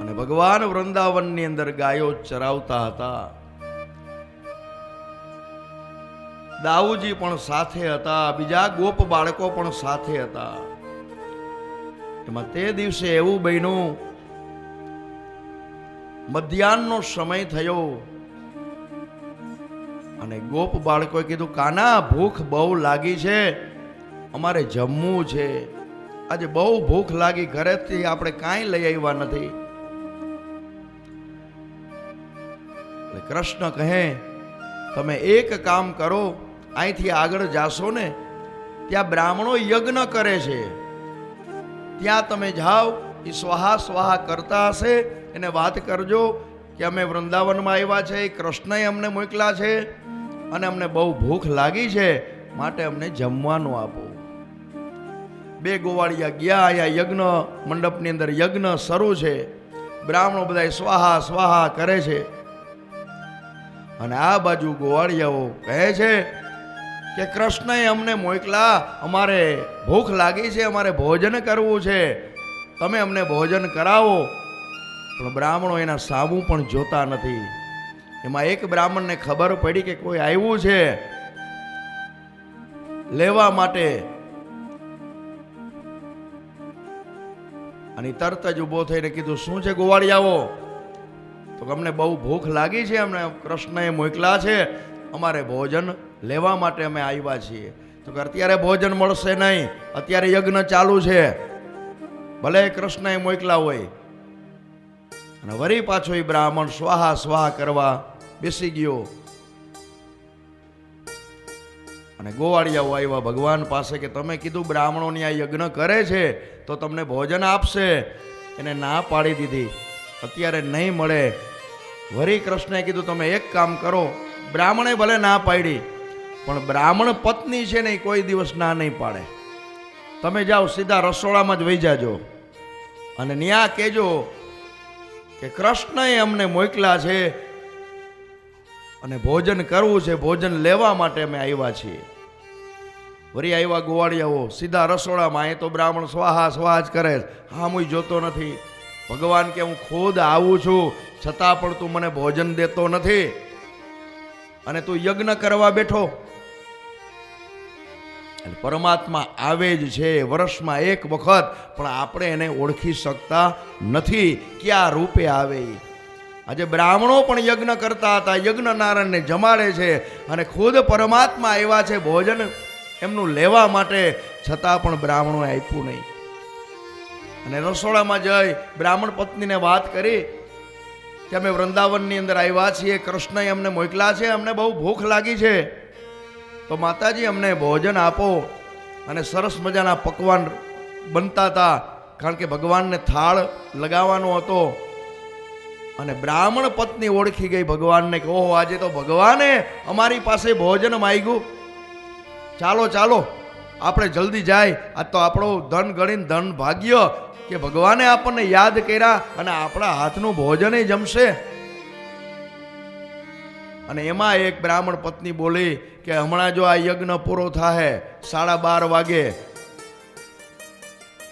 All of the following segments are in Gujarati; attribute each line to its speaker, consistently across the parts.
Speaker 1: અને ભગવાન વૃંદાવનની અંદર ગાયો ચરાવતા હતા. દાઉજી પણ સાથે હતા, બીજા ગોપ બાળકો પણ સાથે હતા. એમાં તે દિવસે એવું બન્યું, મધ્યાહનનો સમય થયો અને ગોપ બાળકોએ કીધું, કાના ભૂખ બહુ લાગી છે, અમારે જમવું છે. આજે બહુ ભૂખ લાગી, ઘરેથી આપણે કાંઈ લઈ આવ્યા નથી. કૃષ્ણ કહે, તમે એક કામ કરો, અહીંથી આગળ જાશો ને ત્યાં બ્રાહ્મણો યજ્ઞ કરે છે, ત્યાં તમે જાઓ. એ સ્વાહા સ્વાહા કરતા હશે, એને વાત કરજો કે અમે વૃંદાવનમાં આવ્યા છે, કૃષ્ણએ અમને મોકલા છે અને અમને બહુ ભૂખ લાગી છે, માટે અમને જમવાનું આપો. બે ગોવાળિયા ગયા, અહીંયા યજ્ઞ મંડપની અંદર યજ્ઞ શરૂ છે, બ્રાહ્મણો બધા સ્વાહા સ્વાહા કરે છે. અને આ બાજુ ગોવાળિયાઓ કહે છે કે કૃષ્ણએ અમને મોકલા, અમારે ભૂખ લાગી છે, અમારે ભોજન કરવું છે, તમે અમને ભોજન કરાવો. પણ બ્રાહ્મણો એના સામું પણ જોતા નથી. એમાં એક બ્રાહ્મણને ખબર પડી કે કોઈ આવ્યું છે લેવા માટે, અને તરત જ ઊભો થઈને કીધું, શું છે ગોવાળિયાઓ? તો અમને બહુ ભૂખ લાગી છે, અમને કૃષ્ણએ મોકલા છે, અમારે ભોજન લેવા માટે અમે આવ્યા છીએ. તો કે અત્યારે ભોજન મળશે નહીં, અત્યારે યજ્ઞ ચાલુ છે, ભલે કૃષ્ણએ મોકલા હોય. અને વળી પાછો એ બ્રાહ્મણ સ્વાહા સ્વાહા કરવા બેસી ગયો. અને ગોવાળિયાઓ આવ્યા ભગવાન પાસે કે તમે કીધું બ્રાહ્મણોની આ યજ્ઞ કરે છે તો તમને ભોજન આપશે, એને ના પાડી દીધી, અત્યારે નહીં મળે. વળી કૃષ્ણએ કીધું તમે એક કામ કરો, બ્રાહ્મણે ભલે ના પાડી, પણ બ્રાહ્મણ પત્ની છે ને કોઈ દિવસ ના નહીં પાડે. તમે જાઓ સીધા રસોડામાં જ વહી જાજો અને ન્યા કહેજો કે કૃષ્ણએ અમને મોકલા છે અને ભોજન કરવું છે, ભોજન લેવા માટે અમે આવ્યા છીએ. વળી આવ્યા ગોવાળિયાઓ સીધા રસોડામાં. એ તો બ્રાહ્મણ સ્વાહા સ્વાહ જ કરે, હા હું જોતો નથી. ભગવાન કે હું ખુદ આવું છું, છતાં પણ તું મને ભોજન દેતો નથી અને તું યજ્ઞ કરવા બેઠો. પરમાત્મા આવે જ છે વર્ષમાં એક વખત, પણ આપણે એને ઓળખી શકતા નથી ક્યાં રૂપે આવે. આજે બ્રાહ્મણો પણ યજ્ઞ કરતા હતા, યજ્ઞ નારાયણને જમાડે છે અને ખુદ પરમાત્મા આવ્યા છે ભોજન એમનું લેવા માટે, છતાં પણ બ્રાહ્મણોએ આપ્યું નહીં. અને રસોડામાં જઈ બ્રાહ્મણ પત્નીને વાત કરી કે અમે વૃંદાવનની અંદર આવ્યા છીએ, કૃષ્ણએ અમને મોકલા છે, અમને બહુ ભૂખ લાગી છે, તો માતાજી અમને ભોજન આપો. અને સરસ મજાના પકવાન બનતા હતા, કારણ કે ભગવાનને થાળ લગાવવાનો હતો. અને બ્રાહ્મણ પત્ની ઓળખી ગઈ ભગવાનને કે ઓહો, આજે તો ભગવાને અમારી પાસે ભોજન માંગ્યું, ચાલો ચાલો આપણે જલ્દી જાય, આ તો આપણો ધન ગણીને ધન ભાગ્ય કે ભગવાને આપણને યાદ કર્યા અને આપણા હાથનું ભોજન જમશે. અને એમાં એક બ્રાહ્મણ પત્ની બોલી કે હમણાં જો આ યજ્ઞ પૂરો થાય 12:30 વાગે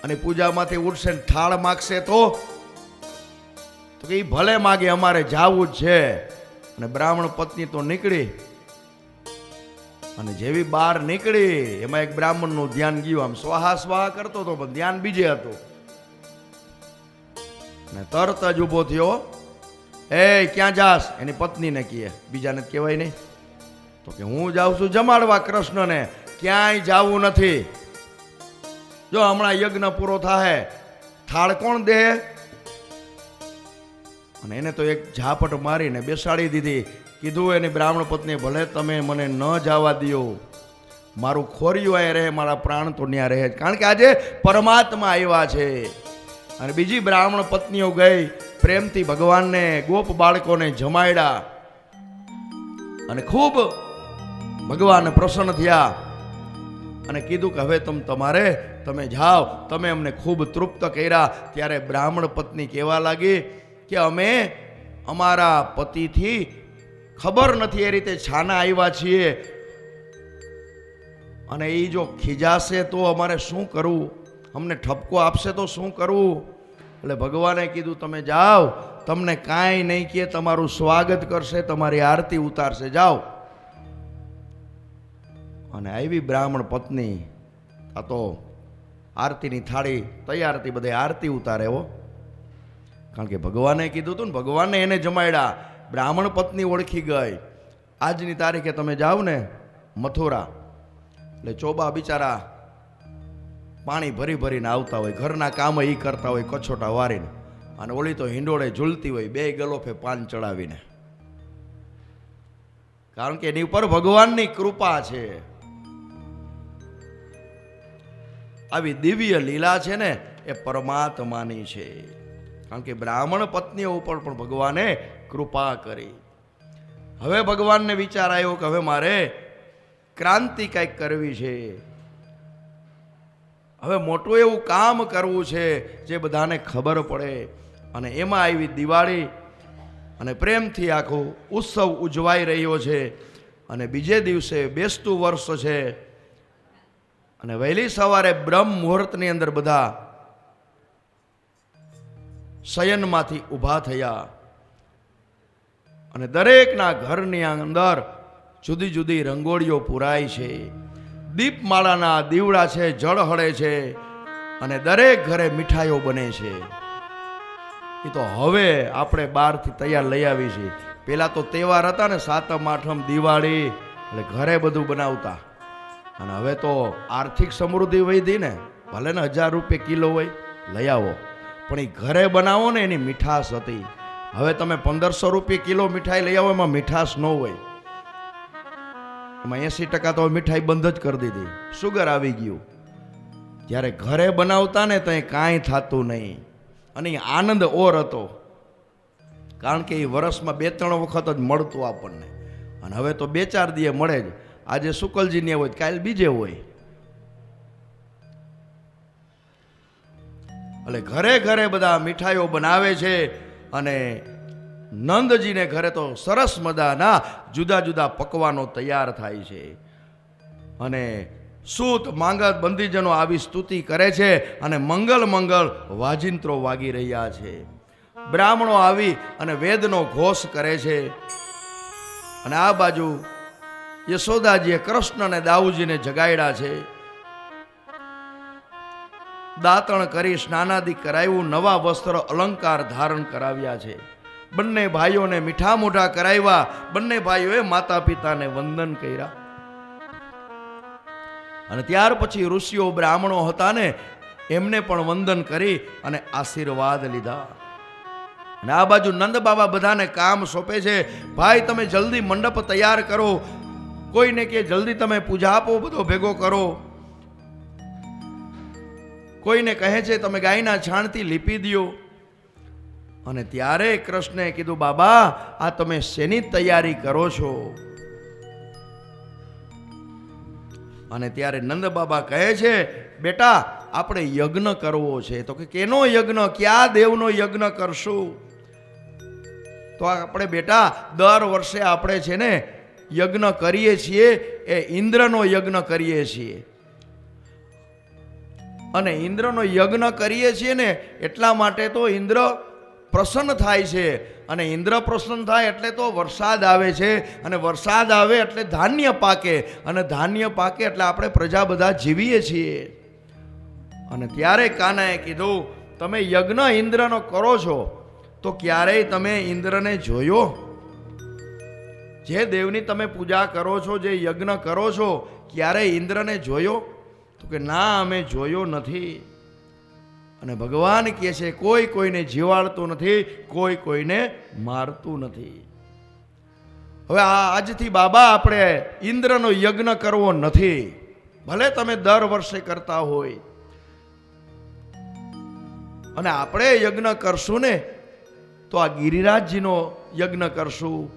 Speaker 1: અને પૂજામાંથી ઉઠશે ને થાળ માગશે તો કે એ ભલે માગે, અમારે જાવું જ છે. અને બ્રાહ્મણ પત્ની તો નીકળી. અને જેવી બહાર નીકળી એમાં એક બ્રાહ્મણનું ધ્યાન ગયું, આમ સ્વાહા સ્વાહા કરતો હતો પણ ધ્યાન બીજે હતું. અને તરત જ ઊભો થયો, એ ક્યાં જાસ? એની પત્નીને કહે, બીજાને કહેવાય નહીં. તો કે હું જાઉં છું જમાડવા કૃષ્ણને, ક્યાંય જાવું નથી. જો હમણાં યજ્ઞ પૂરો થાય, થાળ કોણ દે? અને એને તો એક ઝાપટ મારીને બેસાડી દીધી. કીધું એની બ્રાહ્મણ પત્ની, ભલે તમે મને ન જવા દો, મારું ખોરિયું આ રહે, મારા પ્રાણ તો ત્યાં રહે, કારણ કે આજે પરમાત્મા આવ્યા છે. અને બીજી બ્રાહ્મણ પત્નીઓ ગઈ, પ્રેમથી ભગવાનને ગોપ બાળકોને જમાડ્યા અને ખૂબ ભગવાન પ્રસન્ન થયા. અને કીધું કે હવે તમે જાઓ, તમે અમને ખૂબ તૃપ્ત કર્યા. ત્યારે બ્રાહ્મણ પત્ની કહેવા લાગી કે અમે અમારા પતિથી ખબર નથી એ રીતે છાના આવ્યા છીએ, અને એ જો ખીજાશે તો અમારે શું કરવું, અમને ઠપકો આપશે તો શું કરવું? એટલે ભગવાને કીધું તમે જાઓ, તમને કાંઈ નહીં કહે, તમારું સ્વાગત કરશે, તમારી આરતી ઉતારશે, જાઓ. અને આવી બ્રાહ્મણ પત્ની, આ તો આરતીની થાળી તૈયાર હતી, બધે આરતી ઉતારે હો, કારણ કે ભગવાને કીધું હતું ને, ભગવાને એને જમાડ્યા. બ્રાહ્મણ પત્ની ઓળખી ગઈ. આજની તારીખે તમે જાઓ ને મથુરા, એટલે ચોબા બિચારા પાણી ભરી ભરીને આવતા હોય, ઘરના કામ એ કરતા હોય કછોટા વારીને, અને ઓલી તો હિંડોળે ઝૂલતી હોય 2 ગલોફે પાન ચડાવીને, કારણ કે એની ઉપર ભગવાનની કૃપા છે. આવી દિવ્ય લીલા છે ને એ પરમાત્માની છે, કારણ કે બ્રાહ્મણ પત્નીઓ ઉપર પણ ભગવાને કૃપા કરી. હવે ભગવાનને વિચાર આવ્યો કે હવે મારે ક્રાંતિ કંઈક કરવી છે, હવે મોટું એવું કામ કરવું છે જે બધાને ખબર પડે. અને એમાં આવી દિવાળી અને પ્રેમથી આખો ઉત્સવ ઉજવાઈ રહ્યો છે. અને બીજે દિવસે બેસતું વર્ષ છે, અને વહેલી સવારે બ્રહ્મ મુહૂર્તની અંદર બધા શયનમાંથી ઊભા થયા, અને દરેકના ઘરની અંદર જુદી જુદી રંગોળીઓ પૂરાય છે, દીપમાળાના દીવડા છે, જળ હળે છે, અને દરેક ઘરે મીઠાઈઓ બને છે. એ તો હવે આપણે બહારથી તૈયાર લઈ આવી છીએ. પેલા તો તહેવાર હતા ને, 7મ 8મ દિવાળી, એટલે ઘરે બધું બનાવતા. અને હવે તો આર્થિક સમૃદ્ધિ વધી ને, ભલે ને 1000 રૂપિયા કિલો હોય લઈ આવો, પણ એ ઘરે બનાવો ને એની મીઠાશ હતી. હવે તમે 1500 રૂપિયા કિલો મીઠાઈ લઈ આવો, એમાં મીઠાશ ન હોય. એમાં 80% તો મીઠાઈ બંધ જ કરી દીધી, સુગર આવી ગયું. જ્યારે ઘરે બનાવતા ને ત્યાં કાંઈ થતું નહીં, અને આનંદ ઓર હતો, કારણ કે એ વર્ષમાં 2-3 વખત જ મળતું આપણને. અને હવે તો 2-4 દીએ મળે જ. આજે શુકલજીને હોય, કાલે બીજે હોય. એટલે ઘરે ઘરે બધા મીઠાઈઓ બનાવે છે. અને નંદજીને ઘરે તો સરસ મજાના જુદા જુદા પકવાનો તૈયાર થાય છે. અને સૂત માંગત બંદીજનો આવી સ્તુતિ કરે છે, અને મંગલ મંગલ વાજિંત્રો વાગી રહ્યા છે. બ્રાહ્મણો આવી અને વેદનો ઘોષ કરે છે. અને આ બાજુ યશોદાજીએ કૃષ્ણ અને દાઉજીને જગાડ્યા છે. દાંતણ કરી સ્નાનાદિ કરાવ્યું, નવા વસ્ત્ર અલંકાર ધારણ કરાવ્યા છે. બંને ભાઈઓને મીઠા મોઢા કરાવ્યા. બંને ભાઈઓએ માતા પિતાને વંદન કર્યા. અને ત્યાર પછી ઋષિઓ બ્રાહ્મણો હતા ને, એમને પણ વંદન કરી અને આશીર્વાદ લીધા. અને આ બાજુ નંદ બાબા બધાને કામ સોંપે છે. ભાઈ તમે જલ્દી મંડપ તૈયાર કરો, કોઈને કે જલ્દી તમે પૂજા આપો, બધો ભેગો કરો. કોઈને કહે છે તમે ગાયના છાણથી લીપી દો. અને ત્યારે કૃષ્ણે કીધું, બાબા આ તમે શેની તૈયારી કરો છો? અને ત્યારે નંદ બાબા કહે છે, બેટા આપણે યજ્ઞ કરવો છે. તો કે કેનો યજ્ઞ? ક્યાં દેવનો યજ્ઞ કરશું? તો આપણે બેટા દર વર્ષે આપણે છે ને યજ્ઞ કરીએ છીએ, એ ઇન્દ્રનો યજ્ઞ કરીએ છીએ. અને ઇન્દ્રનો યજ્ઞ કરીએ છીએ ને એટલા માટે તો ઇન્દ્ર પ્રસન્ન થાય છે. અને ઇન્દ્ર પ્રસન્ન થાય એટલે તો વરસાદ આવે છે, અને વરસાદ આવે એટલે ધાન્ય પાકે, અને ધાન્ય પાકે એટલે આપણે પ્રજા બધા જીવીએ છીએ. અને ત્યારે કાનાએ કીધું, તમે યજ્ઞ ઇન્દ્રનો કરો છો તો ક્યારેય તમે ઇન્દ્રને જોયો? જે દેવની તમે પૂજા કરો છો, જે યજ્ઞ કરો છો, ક્યારેય ઇન્દ્રને જોયો? તો કે ના, અમે જોયો નથી. અને ભગવાન કહે છે, કોઈ કોઈને જીવાડતું નથી, કોઈ કોઈને મારતું નથી. હવે આજથી બાબા આપણે ઇન્દ્રનો યજ્ઞ કરવો નથી. ભલે તમે દર વર્ષે કરતા હોય, અને આપણે યજ્ઞ કરશું ને તો આ ગિરિરાજજીનો યજ્ઞ કરશું.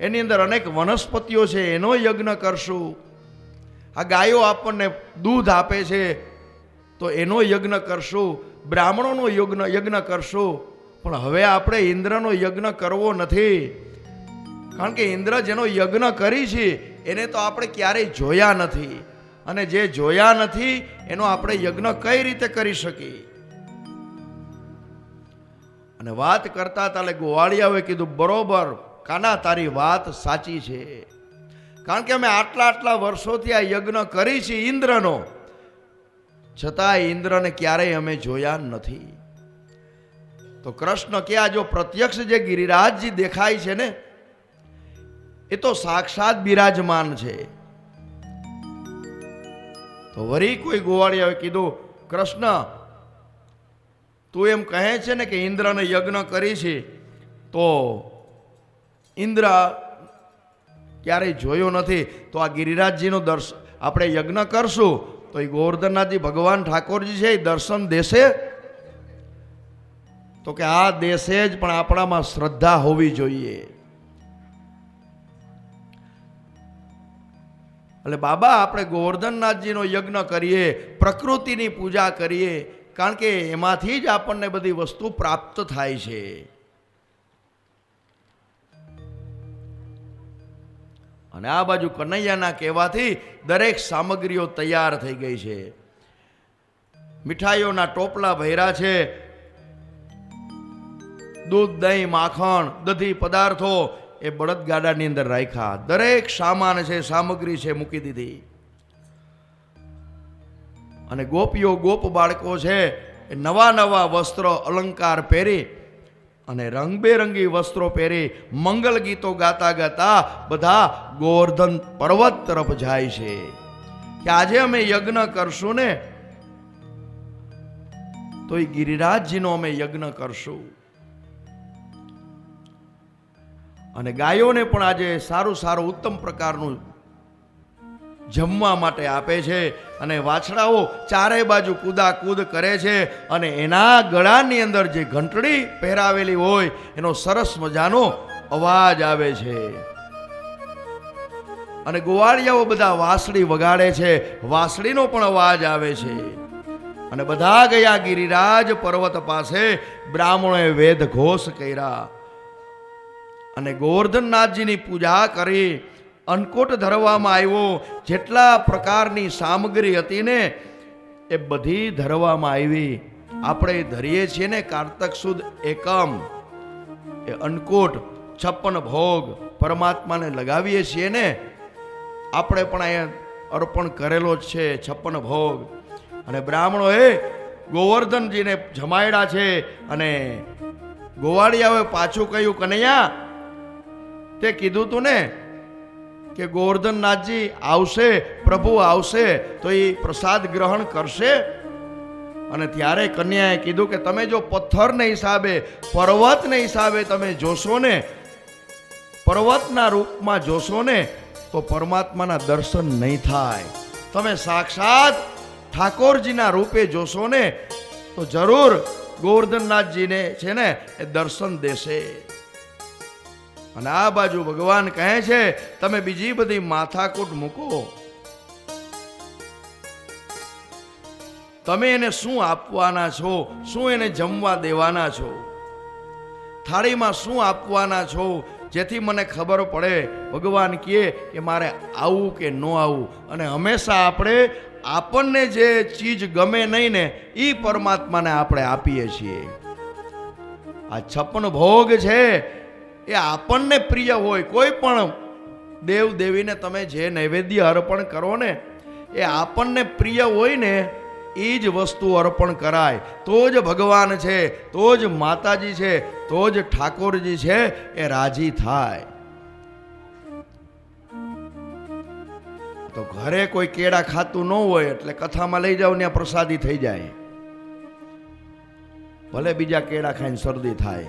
Speaker 1: એની અંદર અનેક વનસ્પતિઓ છે, એનો યજ્ઞ કરશું. આ ગાયો આપણને દૂધ આપે છે તો એનો યજ્ઞ કરશું. બ્રાહ્મણોનો યજ્ઞ કરશું. પણ હવે આપણે ઇન્દ્રનો યજ્ઞ કરવો નથી, કારણ કે ઇન્દ્ર જેનો યજ્ઞ કરી છે એને તો આપણે ક્યારેય જોયા નથી. અને જે જોયા નથી એનો આપણે યજ્ઞ કઈ રીતે કરી શકીએ? અને વાત કરતા તાલે ગોવાળિયાઓએ કીધું, બરોબર કાના, તારી વાત સાચી છે, કારણ કે અમે આટલા વર્ષોથી આ યજ્ઞ કરી છે ઇન્દ્રનો, છતાં ઇન્દ્રને ક્યારેય અમે જોયા નથી. તો કૃષ્ણ કે આ જો પ્રત્યક્ષ જે ગિરિરાજજી દેખાય છે ને, એ તો સાક્ષાત બિરાજમાન છે. તો વળી કોઈ ગોવાળિયાએ કીધું, કૃષ્ણ તું એમ કહે છે ને કે ઇન્દ્રને યજ્ઞ કરી છે, તો ઇન્દ્ર ક્યારેય જોયો નથી, તો આ ગિરિરાજજીનું દર્શન આપણે યજ્ઞ કરશું તો એ ગોવર્ધનનાથજી ભગવાન ઠાકોરજી છે એ દર્શન દેશે? તો કે આ દેશે જ, પણ આપણામાં શ્રદ્ધા હોવી જોઈએ. એટલે બાબા આપણે ગોવર્ધનનાથજીનો યજ્ઞ કરીએ, પ્રકૃતિની પૂજા કરીએ, કારણ કે એમાંથી જ આપણને બધી વસ્તુ પ્રાપ્ત થાય છે. અને આ બાજુ કનૈયાના કહેવાથી દરેક સામગ્રીઓ તૈયાર થઈ ગઈ છે. મીઠાઈઓના ટોપલા ભર્યા છે, દૂધ, દહીં, માખણ, દધી પદાર્થો એ બળદગાડાની અંદર રાખ્યા. દરેક સામાન છે, સામગ્રી છે, મૂકી દીધી. અને ગોપીઓ, ગોપ બાળકો છે એ નવા વસ્ત્રો અલંકાર પહેરી અને રંગબેરંગી વસ્ત્રો પહેરી મંગલ ગીતો ગાતા ગાતા બધા ગોવર્ધન પર્વત તરફ જાય છે કે આજે અમે યજ્ઞ કરશું ને, તો એ ગિરિરાજજીનો અમે યજ્ઞ કરશું. અને ગાયોને પણ આજે સારું ઉત્તમ પ્રકારનું જમવા માટે આપે છે. અને વાછડાઓ ચારે બાજુ કૂદાકૂદ કરે છે. અને એના ગળાની અંદર જે ઘંટડી પહેરાવેલી હોય એનો સરસ મજાનો અવાજ આવે છે. અને ગોવાળિયાઓ બધા વાંસળી વગાડે છે, વાંસળીનો પણ અવાજ આવે છે. અને બધા ગયા ગિરિરાજ પર્વત પાસે. બ્રાહ્મણોએ વેદ ઘોષ કર્યા અને ગોવર્ધનનાથજીની પૂજા કરી. અન્નકૂટ ધરવામાં આવ્યો. જેટલા પ્રકારની સામગ્રી હતી ને એ બધી ધરવામાં આવી. આપણે ધરીએ છીએ ને કારતક સુદ એકમ, એ અન્નકૂટ 56 ભોગ પરમાત્માને લગાવીએ છીએ ને, આપણે પણ અહીંયા અર્પણ કરેલો જ છે 56 ભોગ. અને બ્રાહ્મણોએ ગોવર્ધનજીને જમાડ્યા છે. અને ગોવાળિયાઓએ પાછું કહ્યું, કનૈયા તે કીધું તું ને કે ગોવર્ધનનાથજી આવશે, પ્રભુ આવશે તો એ પ્રસાદ ગ્રહણ કરશે. અને ત્યારે કન્યાએ કીધું કે તમે જો પથ્થરને હિસાબે, પર્વતને હિસાબે તમે જોશો ને, પર્વતના રૂપમાં જોશો ને, તો પરમાત્માના દર્શન નહીં થાય. તમે સાક્ષાત ઠાકોરજીના રૂપે જોશો ને તો જરૂર ગોવર્ધનનાથજીને છે ને એ દર્શન દેશે. અને આ બાજુ ભગવાન કહે છે તમે બીજી બધી માથાકૂટ મૂકો, તમે એને શું આપવાના છો, શું એને જમવા દેવાના છો, થાળીમાં શું આપવાના છો, જેથી મને ખબર પડે. ભગવાન કહે કે મારે આવું કે ન આવું. અને હંમેશા આપણને જે ચીજ ગમે નહીં ને એ પરમાત્માને આપણે આપીએ છીએ. આ 56 ભોગ છે એ આપણને પ્રિય હોય. કોઈ પણ દેવ દેવીને તમે જે નૈવેદ્ય અર્પણ કરો ને એ આપણને પ્રિય હોય ને એ જ વસ્તુ અર્પણ કરાય. તો જ ભગવાન છે, તો જ માતાજી છે, તો જ ઠાકોરજી છે એ રાજી થાય. તો ઘરે કોઈ કેળા ખાતું ન હોય એટલે કથામાં લઈ જાવ, ત્યાં પ્રસાદી થઈ જાય. ભલે બીજા કેળા ખાઈને શરદી થાય.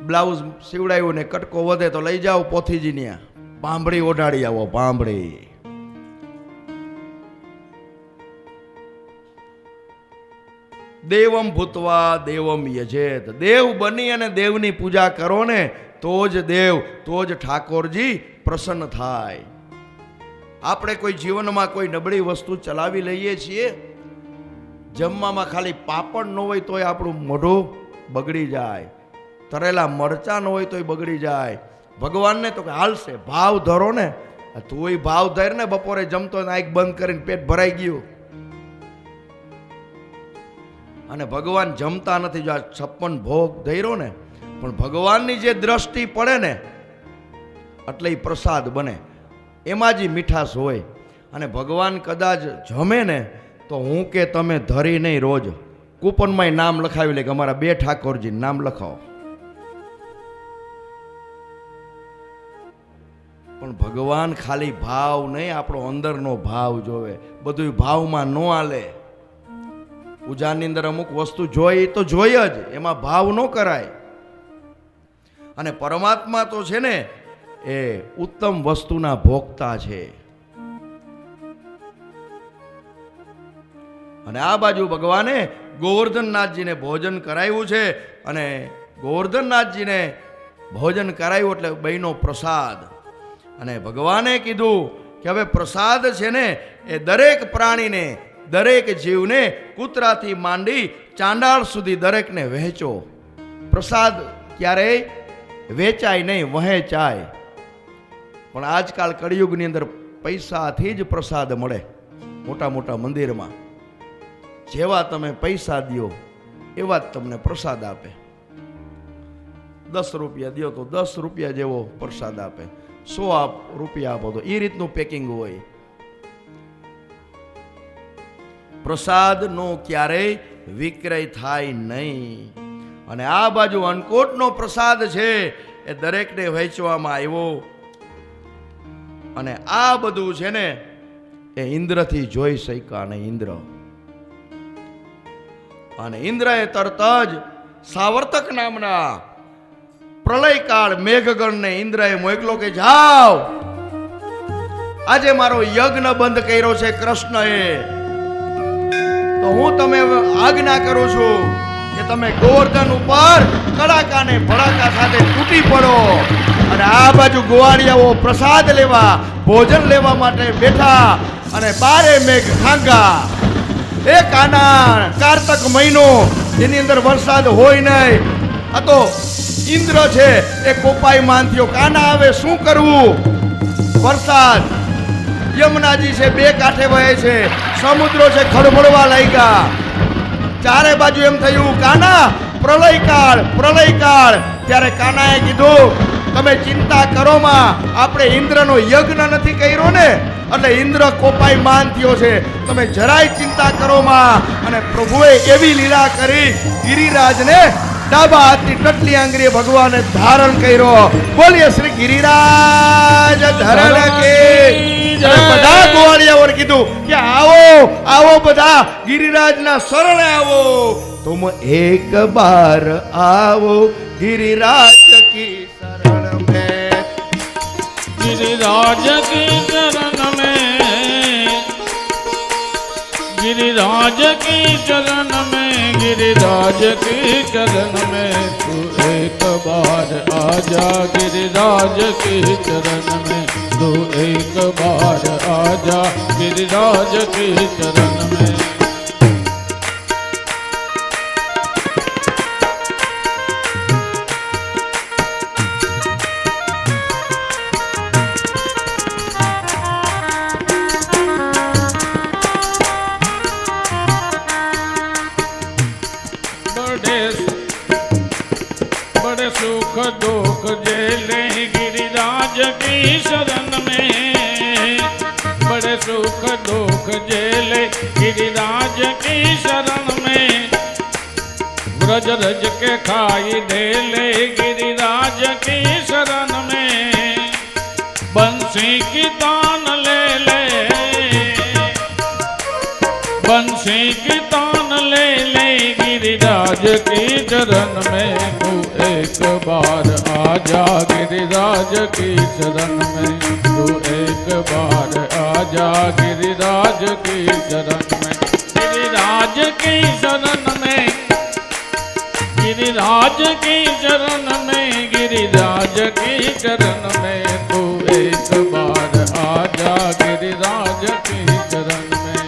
Speaker 1: બ્લાઉઝ સીવડાવ્યું ને કટકો વધે તો લઈ જાઓ પોથીજી ને, પાંભળી ઓઢાડી આવો. પાંભળી દેવમ ભૂતવા દેવમ યજેત. દેવ બની અને દેવની પૂજા કરો ને તો જ દેવ, તો જ ઠાકોરજી પ્રસન્ન થાય. આપણે કોઈ જીવનમાં કોઈ નબળી વસ્તુ ચલાવી લઈએ છીએ. જમવામાં ખાલી પાપડ ન હોય તોય આપણું મોઢું બગડી જાય, તરેલા મરચાં ન હોય તોય બગડી જાય. ભગવાનને તો કે હાલશે, ભાવ ધરો ને. તું ભાવ ધર ને, બપોરે જમતો આંખ બંધ કરીને પેટ ભરાઈ ગયું. અને ભગવાન જમતા નથી. જો આ 56 ભોગ ધર્યો ને, પણ ભગવાનની જે દ્રષ્ટિ પડે ને એટલે એ પ્રસાદ બને, એમાં જ મીઠાશ હોય. અને ભગવાન કદાચ જમે ને તો હું કે તમે ધરી નહીં, રોજ કૂપનમાં નામ લખાવી લે કે અમારા 2 ઠાકોરજી નામ લખાવો. પણ ભગવાન ખાલી ભાવ નહીં, આપણો અંદરનો ભાવ જોવે. બધું ભાવમાં ન હાલે. પૂજાની અંદર અમુક વસ્તુ જોઈ તો જોઈ જ, એમાં ભાવ ન કરાય. અને પરમાત્મા તો છે ને એ ઉત્તમ વસ્તુના ભોગતા છે. અને આ બાજુ ભગવાને ગોવર્ધનનાથજીને ભોજન કરાવ્યું છે. અને ગોવર્ધનનાથજીને ભોજન કરાવ્યું એટલે બહેનો પ્રસાદ. અને ભગવાને કીધું કે હવે પ્રસાદ છે ને એ દરેક પ્રાણીને, દરેક જીવને, કૂતરાથી માંડી ચાંડાળ સુધી દરેકને વહેંચો. પ્રસાદ ક્યારેય વેચાય નહીં, વહેંચાય. પણ આજકાલ કળિયુગની અંદર પૈસાથી જ પ્રસાદ મળે. મોટા મોટા મંદિરમાં જેવા તમે પૈસા દો એવા જ તમને પ્રસાદ આપે. 10 રૂપિયા દો તો 10 રૂપિયા જેવો પ્રસાદ આપે. 100 રૂપિયા આપો તો એ રીતનું પેકિંગ હોય. પ્રસાદનો ક્યારેય વિક્રય થાય નહીં. અને આ બાજુ અન્નકોટનો પ્રસાદ છે એ દરેકને વહેંચવામાં આવ્યો. અને આ બધું છે ને એ ઇન્દ્રથી જોઈ શક્યા નહીં. ઇન્દ્ર અને ઇન્દ્રએ તરત જ સાવર્તક નામના પ્રલયકાળ મેઘગણને ઇન્દ્રએ મોકલો કે જાઓ, આજે મારો યજ્ઞ બંધ કર્યો છે કૃષ્ણએ, તો હું તમે આજ્ઞા કરું છું કે તમે ગોવર્ધન ઉપર કડાકા ને ભડાકા સાથે તૂટી પડો. અને આ બાજુ ગોવાળિયાઓ પ્રસાદ લેવા, ભોજન લેવા માટે બેઠા. અને 12 મેઘ ખાંગા. એ કાના, કારતક મહિનો, એની અંદર વરસાદ હોય નહીં. આ તો ઇન્દ્ર છે એ કોપાઈ માનથ્યો. કાના આવે શું કરવું? વરસાદ, યમુનાજી છે 2 કાંઠે વહે છે, સમુદ્રો છે ખળભળવા લાગ્યા. ચારે બાજુ એમ થયું કાના પ્રલયકાળ, પ્રલયકાળ. ત્યારે કાનાએ કીધું તમે ચિંતા કરો માં, આપણે ઇન્દ્રનો યજ્ઞ નથી કર્યો ને એટલે ઇન્દ્ર કોપાઈ માન થયો છે, તમે જરાય ચિંતા કરો માં. અને પ્રભુએ એવી લીલા કરી, ગિરિરાજને ડાબા હાથની ટટલી આંગળીએ ભગવાને ધારણ કર્યો. બોલીએ શ્રી ગિરિરાજ ધરણ કે. બધા ગોવાળિયાઓને કીધું કે આવો આવો, બધા ગિરિરાજના શરણે આવો. तुम एक बार आओ गिरिराज की शरण में,
Speaker 2: गिरिराज की शरण में, गिरिराज की शरण में, गिरिराज की शरण में, तू एक बार आजा गिरिराज की शरण में, तू एक बार आजा गिरिराज की शरण में. बड़े सुख दुख झेले गिरिराज की शरण में, बड़े सुख दुख झेले गिरिराज की शरण में, ब्रज रज के खाई दे ले गिरिराज की शरण में, बंसी की तान ले ले, बंसी की तान ले ले गिरिराज की शरण में, तू एक बार आजा गिरिराज की शरण में, तू एक बार आजा गिरिराज की शरण में, गिरिराज की शरण में, गिरिराज की शरण में, गिरिराज की शरण में, तू एक बार आजा गिरिराज की शरण में.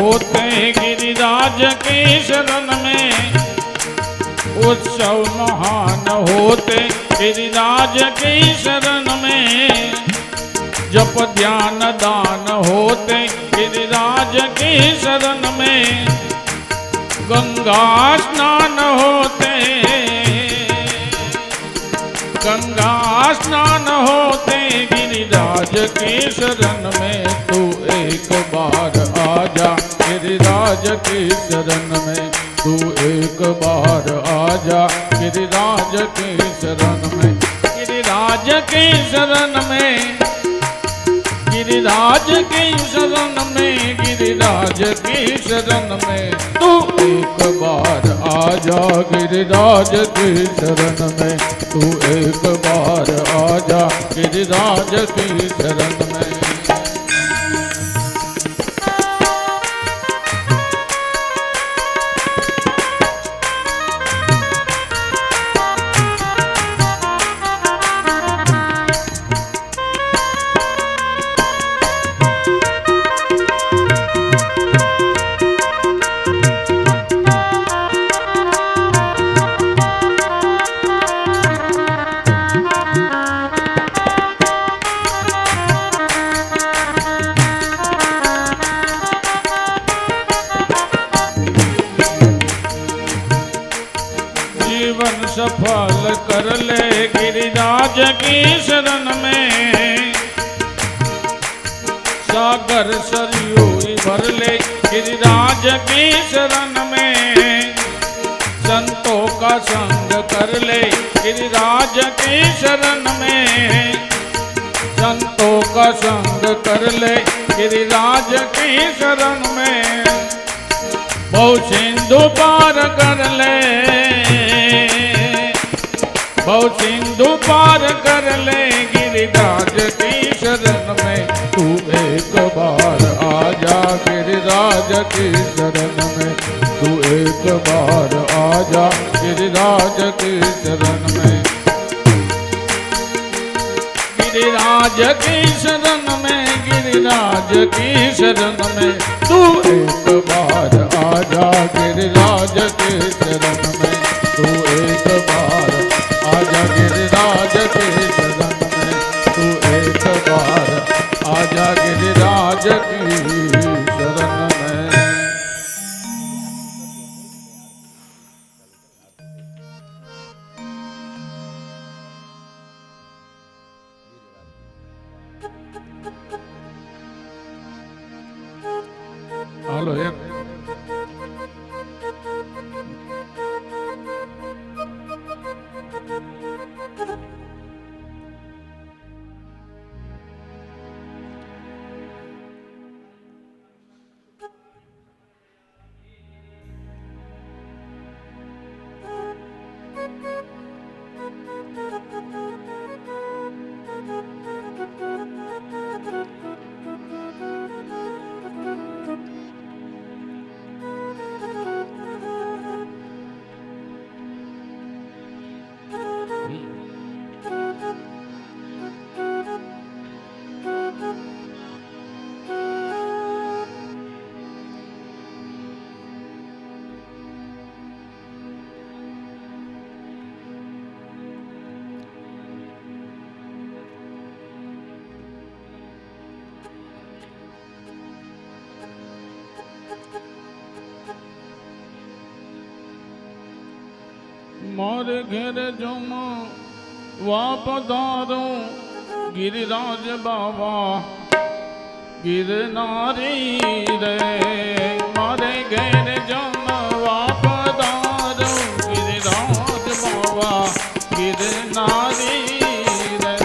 Speaker 2: होते गिरिराज के शरण में, उत्सव महान होते गिरिराज के शरण में, जप ध्यान दान होते गिरिराज के शरण में, गंगा स्नान होते, गंगा स्नान होते गिरिराज के शरण में। तू एक बार आजा गिरिराज के शरण में, तू एक बार आजा गिरिराज के शरण में, गिरिराज के शरण में, गिरिराज के शरण में, गिरिराज के शरण में। तू एक बार आजा गिरिराज के शरण में, तू एक बार आजा गिरिराज के शरण में। जीवन सफल कर ले गिरिराज की शरण में, सागर सरयू भर ले गिरिराज की शरण में, संतों का संग कर ले गिरिराज की शरण में, संतों का संग कर ले गिरिराज की शरण में, बहु सिंधु पार कर ले, बहु सिंधु पार कर ले गिरिराज की शरण में। तू एक बार आजा गिरिराज की शरण में, तू एक बार आजा गिरिराज की शरण में, गिरिराज की शरण में, गिरिराज की शरण में। तू एक बार आजा गिरिराज की शरण में, तू एक बार आजा गिरिराज के शरण में, तू एक बार आजा गिरिराज की शरण में। હાલો એક मोर घेर जुम वापधारो गिरिराज बाबा गिरनारी रे, मोरे घेर जुम वापधारो गिरिराज बाबा गिरनारी रे।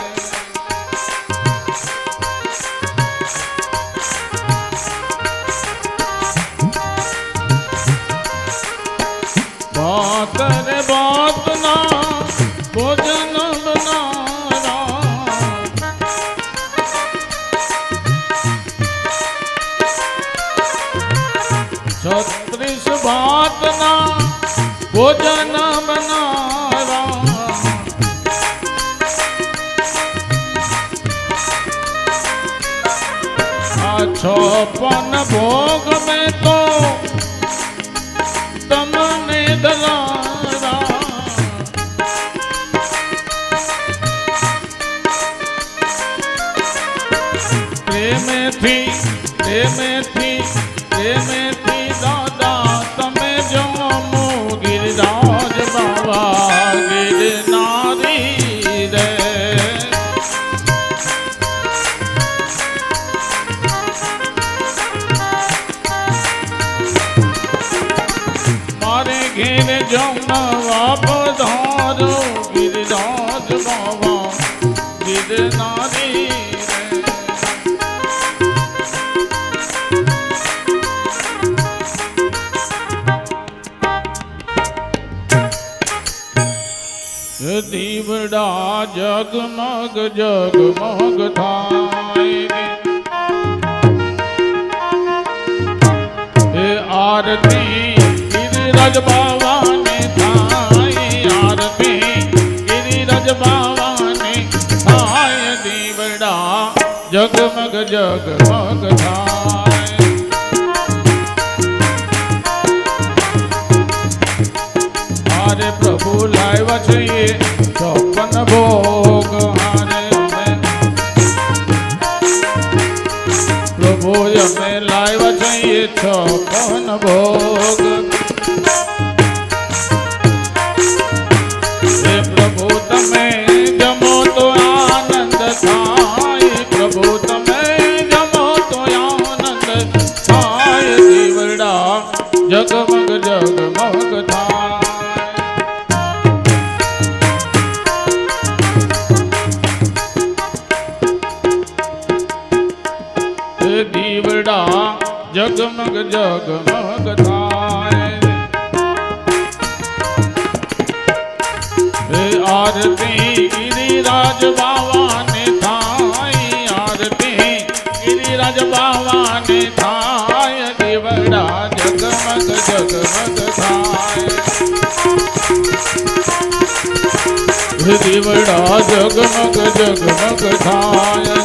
Speaker 2: बात रे बात ना भोजन बनारा, छत्तीस बात ना भोजन बनारा, છપન ભોગ મેં તો તમને ધરારા પ્રેમેથી દાદા તમે જમો ગિરિરાજ બાવા ગિરનારી રે મારે ઘેર જમવા પધારો ગિરિરાજ બાવા ગિરનારી દીવડા જગમગ જગમગ થાય એ આરતી ગિરિરાજ બાવાને થાય આરતી ગિરિરાજ બાવાને થાય દીવડા જગમગ જગમગ થાય હારે પ્રભુ લાવ્યા છે છપ્પન ભોગ હારે અમે પ્રભુ અમે લાવ્યા છે છપ્પન ભોગ હે પ્રભુ તમે જમો તો આનંદ થાય પ્રભુ તમે જમો તો આનંદ થાય દીવડા જગમગ જગમગ થાય દીવડા જગમગ જગમગ થાય હે આરતી ગિરિરાજ બાવાને થાય આરતી ગિરિરાજ બાવાને થાય દીવડા જગમગ જગમગ થાય હે દીવડા જગમગ જગમગ થાય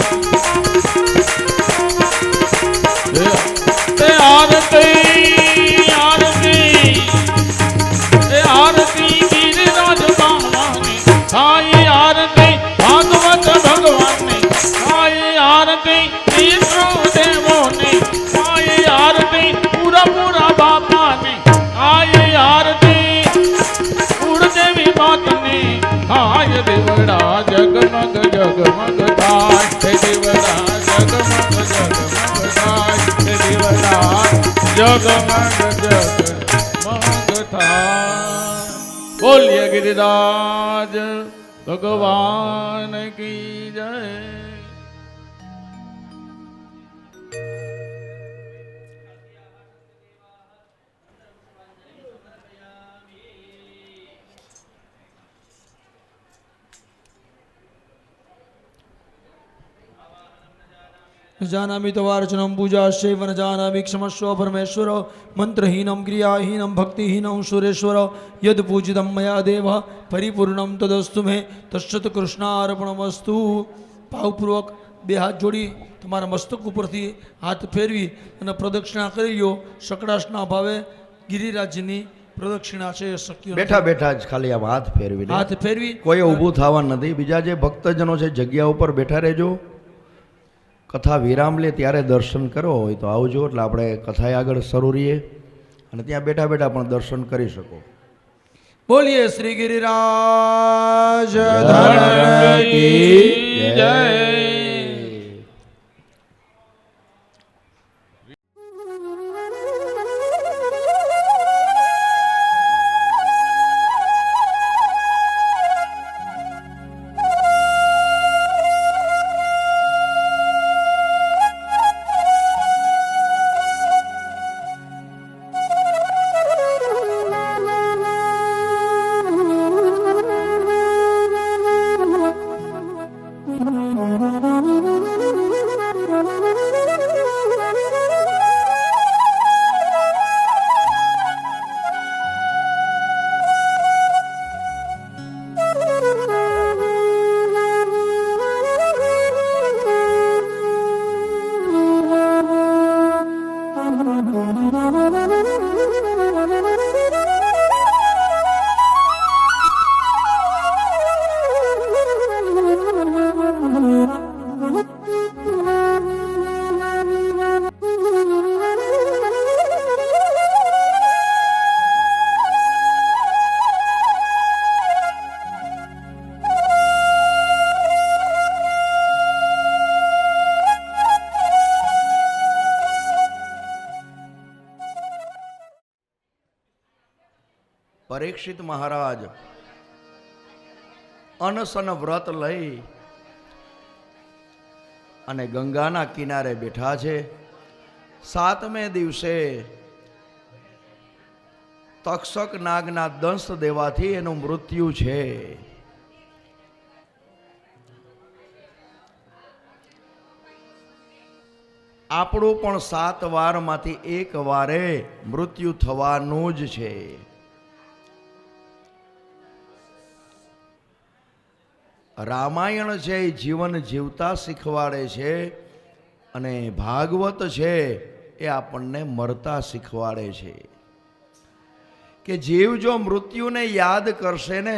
Speaker 2: આરતી ગિરિરાજ બાવાને થાય આરતી ભાગવત ભગવાનને થાય આરતી દેવોને થાય આરતી પૂરા બાપાને થાય આરતી કુળદેવી માતને થાય દેવડા જગમગ જગમગ થાય દેવડા જગમગ જગમગ થાય દેવડા જગમગ જગમગ થાય બોલીએ ગિરિરાજ ભગવાન કી જય
Speaker 3: जानामि तवार्चनं पूजाश्चैव न जानामि क्षमस्व परमेश्वर मंत्रहीनं क्रियाहीनं भक्तिहीनं सुरेश्वर यद पूजितं मया देव परिपूर्णं तदस्तु मे तश्चत कृष्णार्पणमस्तु ભાવપૂર્વક બે હાથ જોડી તમારા મસ્તક ઉપરથી હાથ ફેરવી અને પ્રદક્ષિણા કરી લો સકડાશના ભાવે ગિરિરાજની પ્રદક્ષિણા છે એ શક્ય
Speaker 1: બેઠા બેઠા જ ખાલી આમ હાથ ફેરવી કોઈ ઊભું થવાનું નથી બીજા જે ભક્તજનો છે જગ્યા ઉપર બેઠા રહેજો કથા વિરામ લે ત્યારે દર્શન કરો હોય તો આવજો એટલે આપણે કથા આગળ શરૂ રહીએ અને ત્યાં બેઠા બેઠા પણ દર્શન કરી શકો
Speaker 3: બોલીએ શ્રી ગિરિરાજ
Speaker 2: જય
Speaker 4: Mm-hmm.
Speaker 1: પરીક્ષિત મહારાજ અનશન વ્રત લઈ અને ગંગાના કિનારે બેઠા છે. 7મે દિવસે તક્ષક નાગના દંશ દેવાથી એનું મૃત્યુ છે. આપણું પણ 7 વારમાંથી 1 વારે મૃત્યુ થવાનું જ છે. રામાયણ છે એ જીવન જીવતા શીખવાડે છે અને ભાગવત છે એ આપણને મરતા શીખવાડે છે કે જીવ જો મૃત્યુને યાદ કરશે ને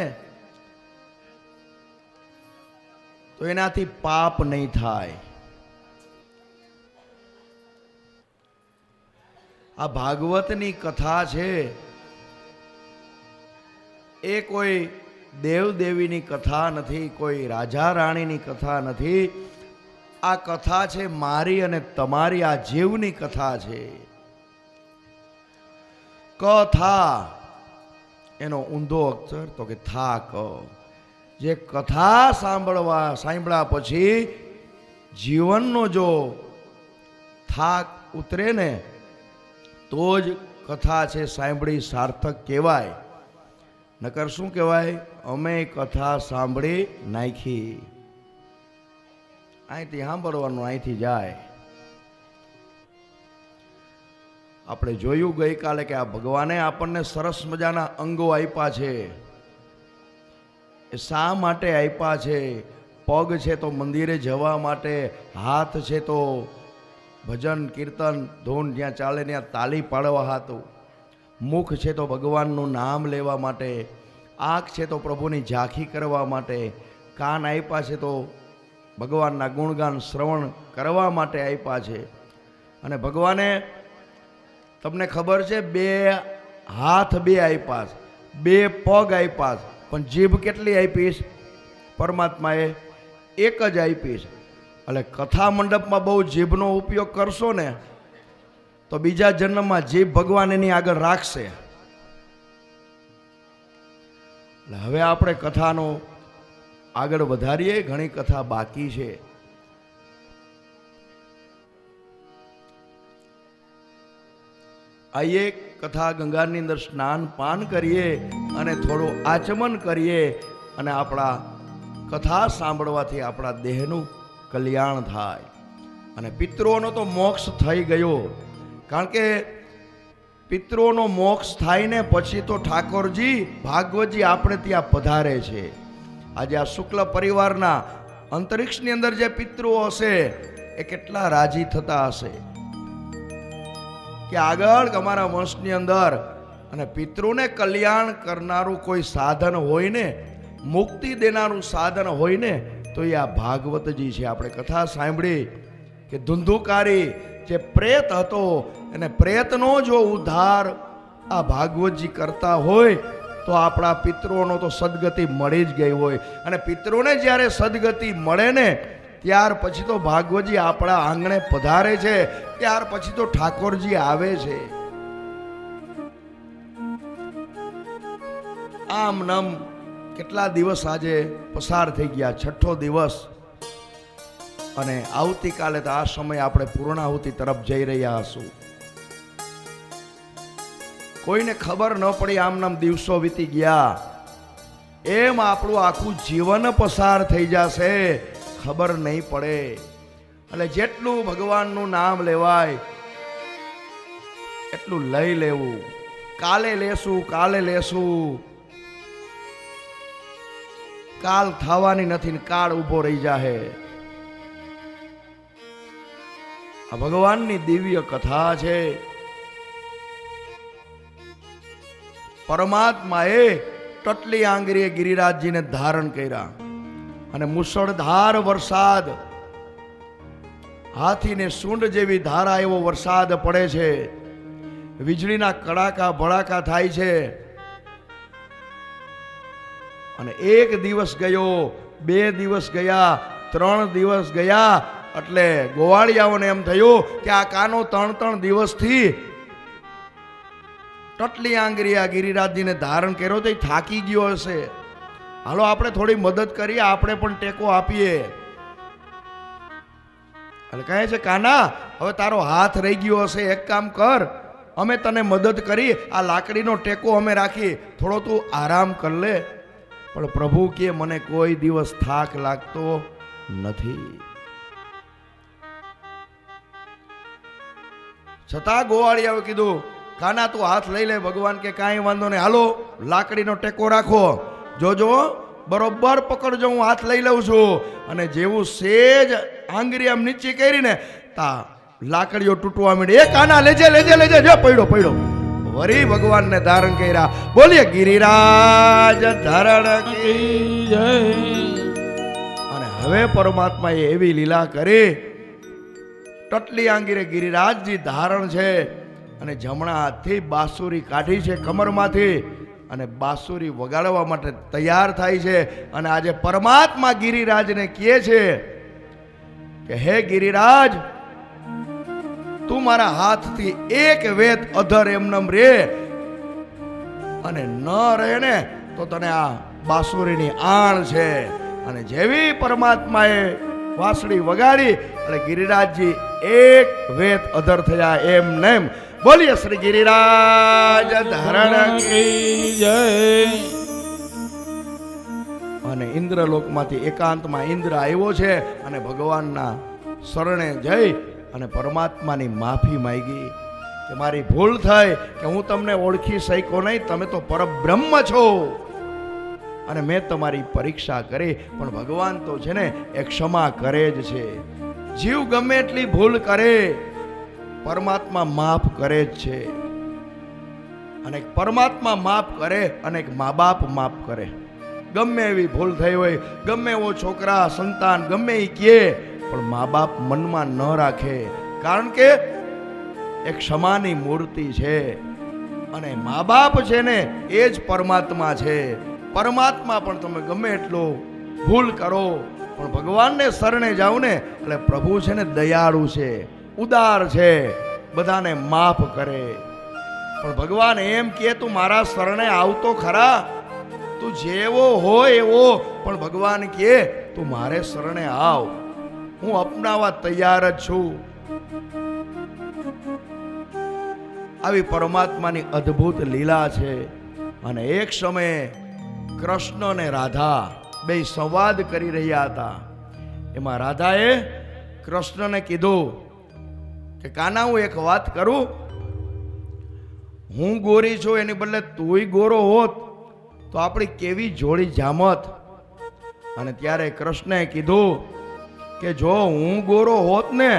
Speaker 1: તો એનાથી પાપ નહીં થાય. આ ભાગવતની કથા છે એ કોઈ દેવદેવીની કથા નથી, કોઈ રાજા રાણીની કથા નથી. આ કથા છે મારી અને તમારી, આ જીવની કથા છે. કથા એનો ઊંધો અક્ષર તો કે થા ક. જે કથા સાંભળ્યા પછી જીવનનો જો થાક ઉતરે ને તો જ કથા છે સાંભળી સાર્થક કહેવાય. નકર શું કહેવાય? અમે કથા સાંભળી નાખી. અહીંથી સાંભળવાનું અહીંથી જાય. આપણે જોયું ગઈકાલે કે આ ભગવાને આપણને સરસ મજાના અંગો આપ્યા છે. એ શા માટે આપ્યા છે? પગ છે તો મંદિરે જવા માટે, હાથ છે તો ભજન કીર્તન ધૂન જ્યાં ચાલે ત્યાં તાલી પાડવા હતું, મુખ છે તો ભગવાનનું નામ લેવા માટે, આંખ છે તો પ્રભુની ઝાંખી કરવા માટે, કાન આપ્યા છે તો ભગવાનના ગુણગાન શ્રવણ કરવા માટે આપ્યા છે. અને ભગવાને તમને ખબર છે 2 હાથ 2 આપ્યા છે, 2 પગ આપ્યા છે, પણ જીભ કેટલી આપીશ? પરમાત્માએ 1 જ આપી છે. એટલે કથા મંડપમાં બહુ જીભનો ઉપયોગ કરશો ને તો બીજા જન્મમાં જીભ ભગવાન એની આગળ રાખશે. એટલે હવે આપણે કથાનો આગળ વધારીએ. ઘણી કથા બાકી છે. આઈએ કથા ગંગાની અંદર સ્નાન પાન કરીએ અને થોડું આચમન કરીએ અને આપણા કથા સાંભળવાથી આપણા દેહનું કલ્યાણ થાય. અને પિતૃઓનો તો મોક્ષ થઈ ગયો, કારણ કે પિતૃઓનો મોક્ષ થાય ને પછી તો ઠાકોરજી ભાગવતજી આપણે ત્યાં પધારે છે. આજે આ શુક્લ પરિવારના અંતરિક્ષની અંદર જે પિતૃઓ હશે એ કેટલા રાજી થતા હશે કે આગળ અમારા વંશની અંદર અને પિતૃને કલ્યાણ કરનારું કોઈ સાધન હોય ને, મુક્તિ દેનારું સાધન હોય ને તો એ આ ભાગવતજી છે. આપણે કથા સાંભળી કે ધુંધુકારી જે પ્રેત હતો અને પ્રેતનો જો ઉદ્ધાર આ ભાગવતજી કરતા હોય તો આપણા પિતૃઓનો તો સદગતિ મળી જ ગઈ હોય. અને પિતૃને જ્યારે સદગતિ મળે ને ત્યાર પછી તો ભાગવતજી આપણા આંગણે પધારે છે, ત્યાર પછી તો ઠાકોરજી આવે છે. આમ નામ કેટલા દિવસ આજે પસાર થઈ ગયા, 6થો દિવસ. અને આવતીકાલે તો આ સમય આપણે પૂર્ણાહુતિ તરફ જઈ રહ્યા હશું. કોઈને ખબર ન પડી, આમ નામ દિવસો વીતી ગયા. એમ આપણું આખું જીવન પસાર થઈ જશે, ખબર નહીં પડે. એટલે જેટલું ભગવાનનું નામ લેવાય એટલું લઈ લેવું. કાલે લેશું, કાલે લેશું, કાલ થવાની નથી ને કાળ ઊભો રહી જાહે. આ ભગવાનની દિવ્ય કથા છે. પરમાત્માએ ટટલી આંગળીએ ગિરિરાજજીને ધારણ કર્યા અને મુસળધાર વરસાદ, હાથીને સૂંઢ જેવી ધારા એવો વરસાદ પડે છે, વીજળીના કડાકા ભડાકા થાય છે. અને 1 દિવસ ગયો, 2 દિવસ ગયા, 3 દિવસ ગયા, એટલે ગોવાળિયાઓને એમ થયું કે આ કાનો 3 દિવસથી ટટલી આંગળીએ ગિરિરાજજીને ધારણ કર્યો તો થાકી ગયો હશે, હાલો આપણે થોડી મદદ કરીએ, આપણે પણ ટેકો આપીએ. એટલે કહે છે કાના, હવે તારો હાથ રહી ગયો હશે, એક કામ કર, અમે તને મદદ કરી, આ લાકડીનો ટેકો અમે રાખી, થોડો તું આરામ કર લે. પણ પ્રભુ કે મને કોઈ દિવસ થાક લાગતો નથી. છતાં ગોવાળિયાએ કીધું કાના તું હાથ લઈ લે. ભગવાન કે કાંઈ વાંધો નહીં, હાલો લાકડીનો ટેકો રાખો, જોજો બરોબર પકડજો, હું હાથ લઈ લઉં છું. અને જેવું સેજ આંગળી આમ નીચે કરીને તા લાકડીઓ તૂટવા માંડી. એ કાના લેજે લેજે લેજે, જો પડ્યો. વરી ભગવાનને ધારણ કર્યા. બોલીએ ગિરિરાજ ધારણ કી
Speaker 2: જય.
Speaker 1: અને હવે પરમાત્માએ એવી લીલા કરી, ટટલી આંગીરે ગિરિરાજજી ધારણ છે અને જમણા હાથથી બાંસુરી કાઢી છે કમરમાંથી અને બાંસુરી વગાડવા માટે તૈયાર થાય છે. અને આજે પરમાત્મા ગિરિરાજને કહે છે કે હે ગિરિરાજ, તું મારા હાથથી એક વેત અધર એમનેમ રે, અને ન રહે ને તો તને આ બાંસુરીની આણ છે. અને જેવી પરમાત્માએ વાંસળી વગાડી એટલે ગિરિરાજજી એક વેત અધર થયા એમ નેમ. બોલીએ શ્રી ગિરિરાજ ધારણ
Speaker 2: કી જય.
Speaker 1: અને ઇન્દ્રલોકમાંથી એકાંતમાં ઇન્દ્ર આવ્યો છે અને ભગવાનના શરણે જઈ અને પરમાત્માની માફી માંગી કે મારી ભૂલ થઈ, કે હું તમને ઓળખી શક્યો નહીં, તમે તો પરબ્રહ્મ છો અને મેં તમારી પરીક્ષા કરી. પણ ભગવાન તો છે ને એ ક્ષમા કરે જ છે. જીવ ગમે એટલી ભૂલ કરે, પરમાત્મા માફ કરે જ છે. અને પરમાત્મા માફ કરે અને મા બાપ માફ કરે. ગમે એવી ભૂલ થઈ હોય, ગમે એવો છોકરા સંતાન ગમે એ કહે, પણ મા બાપ મનમાં ન રાખે, કારણ કે એક ક્ષમાની મૂર્તિ છે. અને મા બાપ છે ને એ જ પરમાત્મા છે. પરમાત્મા પણ તમે ગમે એટલો ભૂલ કરો પણ ભગવાનને શરણે જાઓ ને એટલે પ્રભુ છે ને દયાળુ છે, ઉદાર છે, બધાને માફ કરે. પણ ભગવાન એમ કે તું મારા શરણે આવતો ખરા, તું જેવો હોય એવો, પણ ભગવાન કે તું મારે શરણે આવ, હું અપનાવવા તૈયાર જ છું. આવી પરમાત્માની અદ્ભુત લીલા છે. અને એક સમયે કૃષ્ણ અને રાધા બે સંવાદ કરી રહ્યા હતા. એમાં રાધાએ કૃષ્ણને કીધું કે કાના હું એક વાત કરું, હું ગોરી છું એની બદલે તુંય ગોરો હોત તો આપણી કેવી જોડી જામત. અને ત્યારે કૃષ્ણએ કીધું કે જો હું ગોરો હોત ને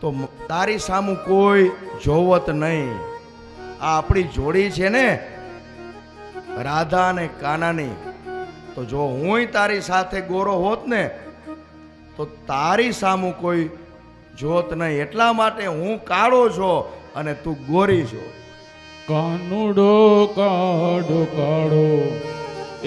Speaker 1: તો તારી સામું કોઈ જોવત નહીં. આ આપણી જોડી છે ને રાધા અને કાનાની, તો જો હું તારી સાથે ગોરો હોત ને તો તારી સામું કોઈ જોત નહીં. એટલા માટે હું કાળો છો અને તું ગોરી છો.
Speaker 2: કાનુડો કાઢો કાઢો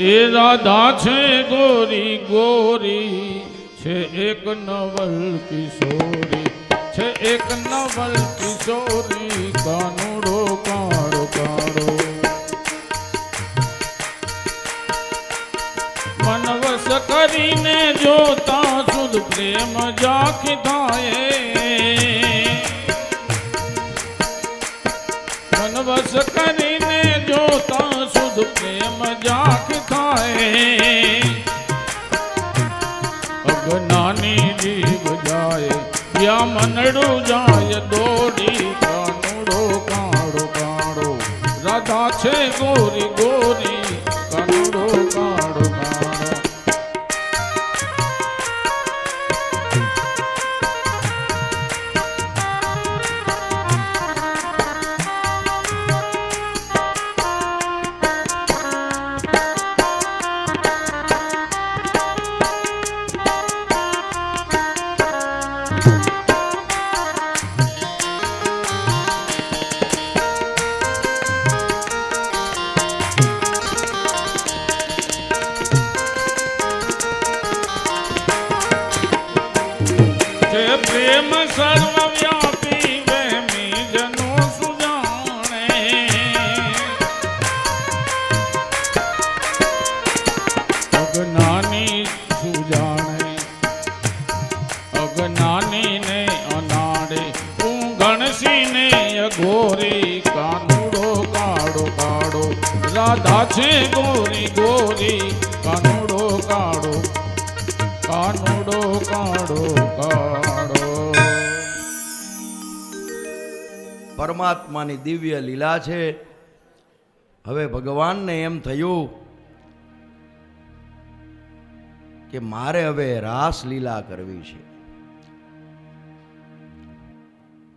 Speaker 2: એ રાધા છે ગોરી ગોરી છે, એક નવલ કિશોરી છે, એક નવલ કિશોરી. કાનુડો કાઢો કાઢો મનવસ કરીને જોતા સુધ પ્રેમ જાખી થાય, મનવસ કરીને જોતા સુધ પ્રેમ જાખી થાય. અજ્ઞાની જીવ જાય યા મનડું જાય દોડી. કાનુડો કાઢો કાઢો રાધા છે ગોરી ગોરી. કાનુડો કાઢો કાઢો છે અઘોરી કાનુડો કાળો કાળો રાધા છે ગોરી ગોરી કાનુડો કાળો કાનુડો કાળો કાળો.
Speaker 1: પરમાત્માની દિવ્ય લીલા છે. હવે ભગવાનને એમ થયું કે મારે હવે રાસ લીલા કરવી છે,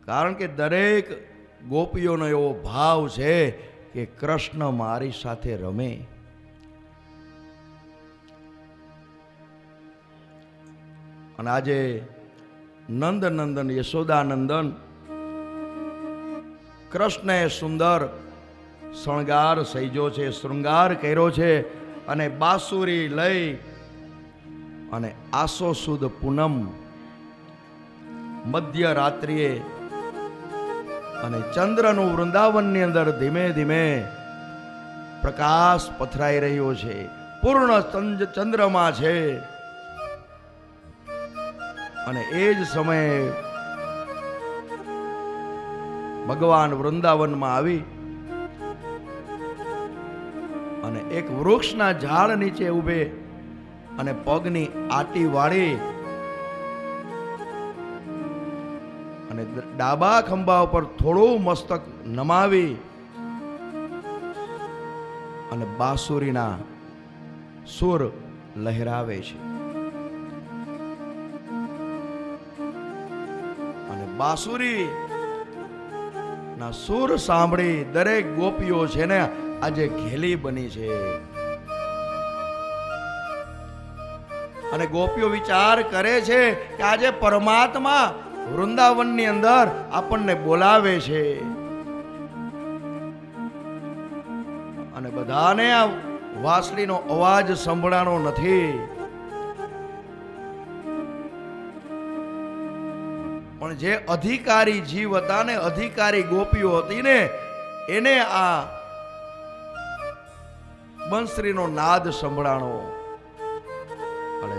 Speaker 1: કારણ કે દરેક ગોપીઓનો એવો ભાવ છે કે કૃષ્ણ મારી સાથે રમે. અને આજે નંદનંદન યશોદાનંદન કૃષ્ણએ સુંદર શણગાર સજ્યો છે, શૃંગાર કર્યો છે, અને બાંસુરી લઈ અને આસો સુદ પૂનમ મધ્ય રાત્રિએ અને ચંદ્રનું વૃંદાવનની અંદર ધીમે ધીમે પ્રકાશ પથરાઈ રહ્યો છે. પૂર્ણ ચંદ્રમા છે. અને એ જ સમયે ભગવાન વૃંદાવનમાં આવી અને એક વૃક્ષના ઝાડ નીચે ઊભે અને પગની આટી વાળી અને ડાબા ખંભા ઉપર થોડું મસ્તક નમાવી અને બાંસુરીના સુર લહેરાવે છે. અને બાંસુરી ના સુર સાંભળી દરેક ગોપીઓ છે ને આજે ઘેલી બની છે. અને ગોપીઓ વિચાર કરે છે કે આજે પરમાત્મા વૃંદાવનની અંદર આપણને બોલાવે છે. અને બધાને આ વાંસળીનો અવાજ સંભળાનો નથી, પણ જે અધિકારી જીવ હતા ને, અધિકારી ગોપીઓ હતી ને, એને આ બંસરીનો નાદ સંભળાણો. અને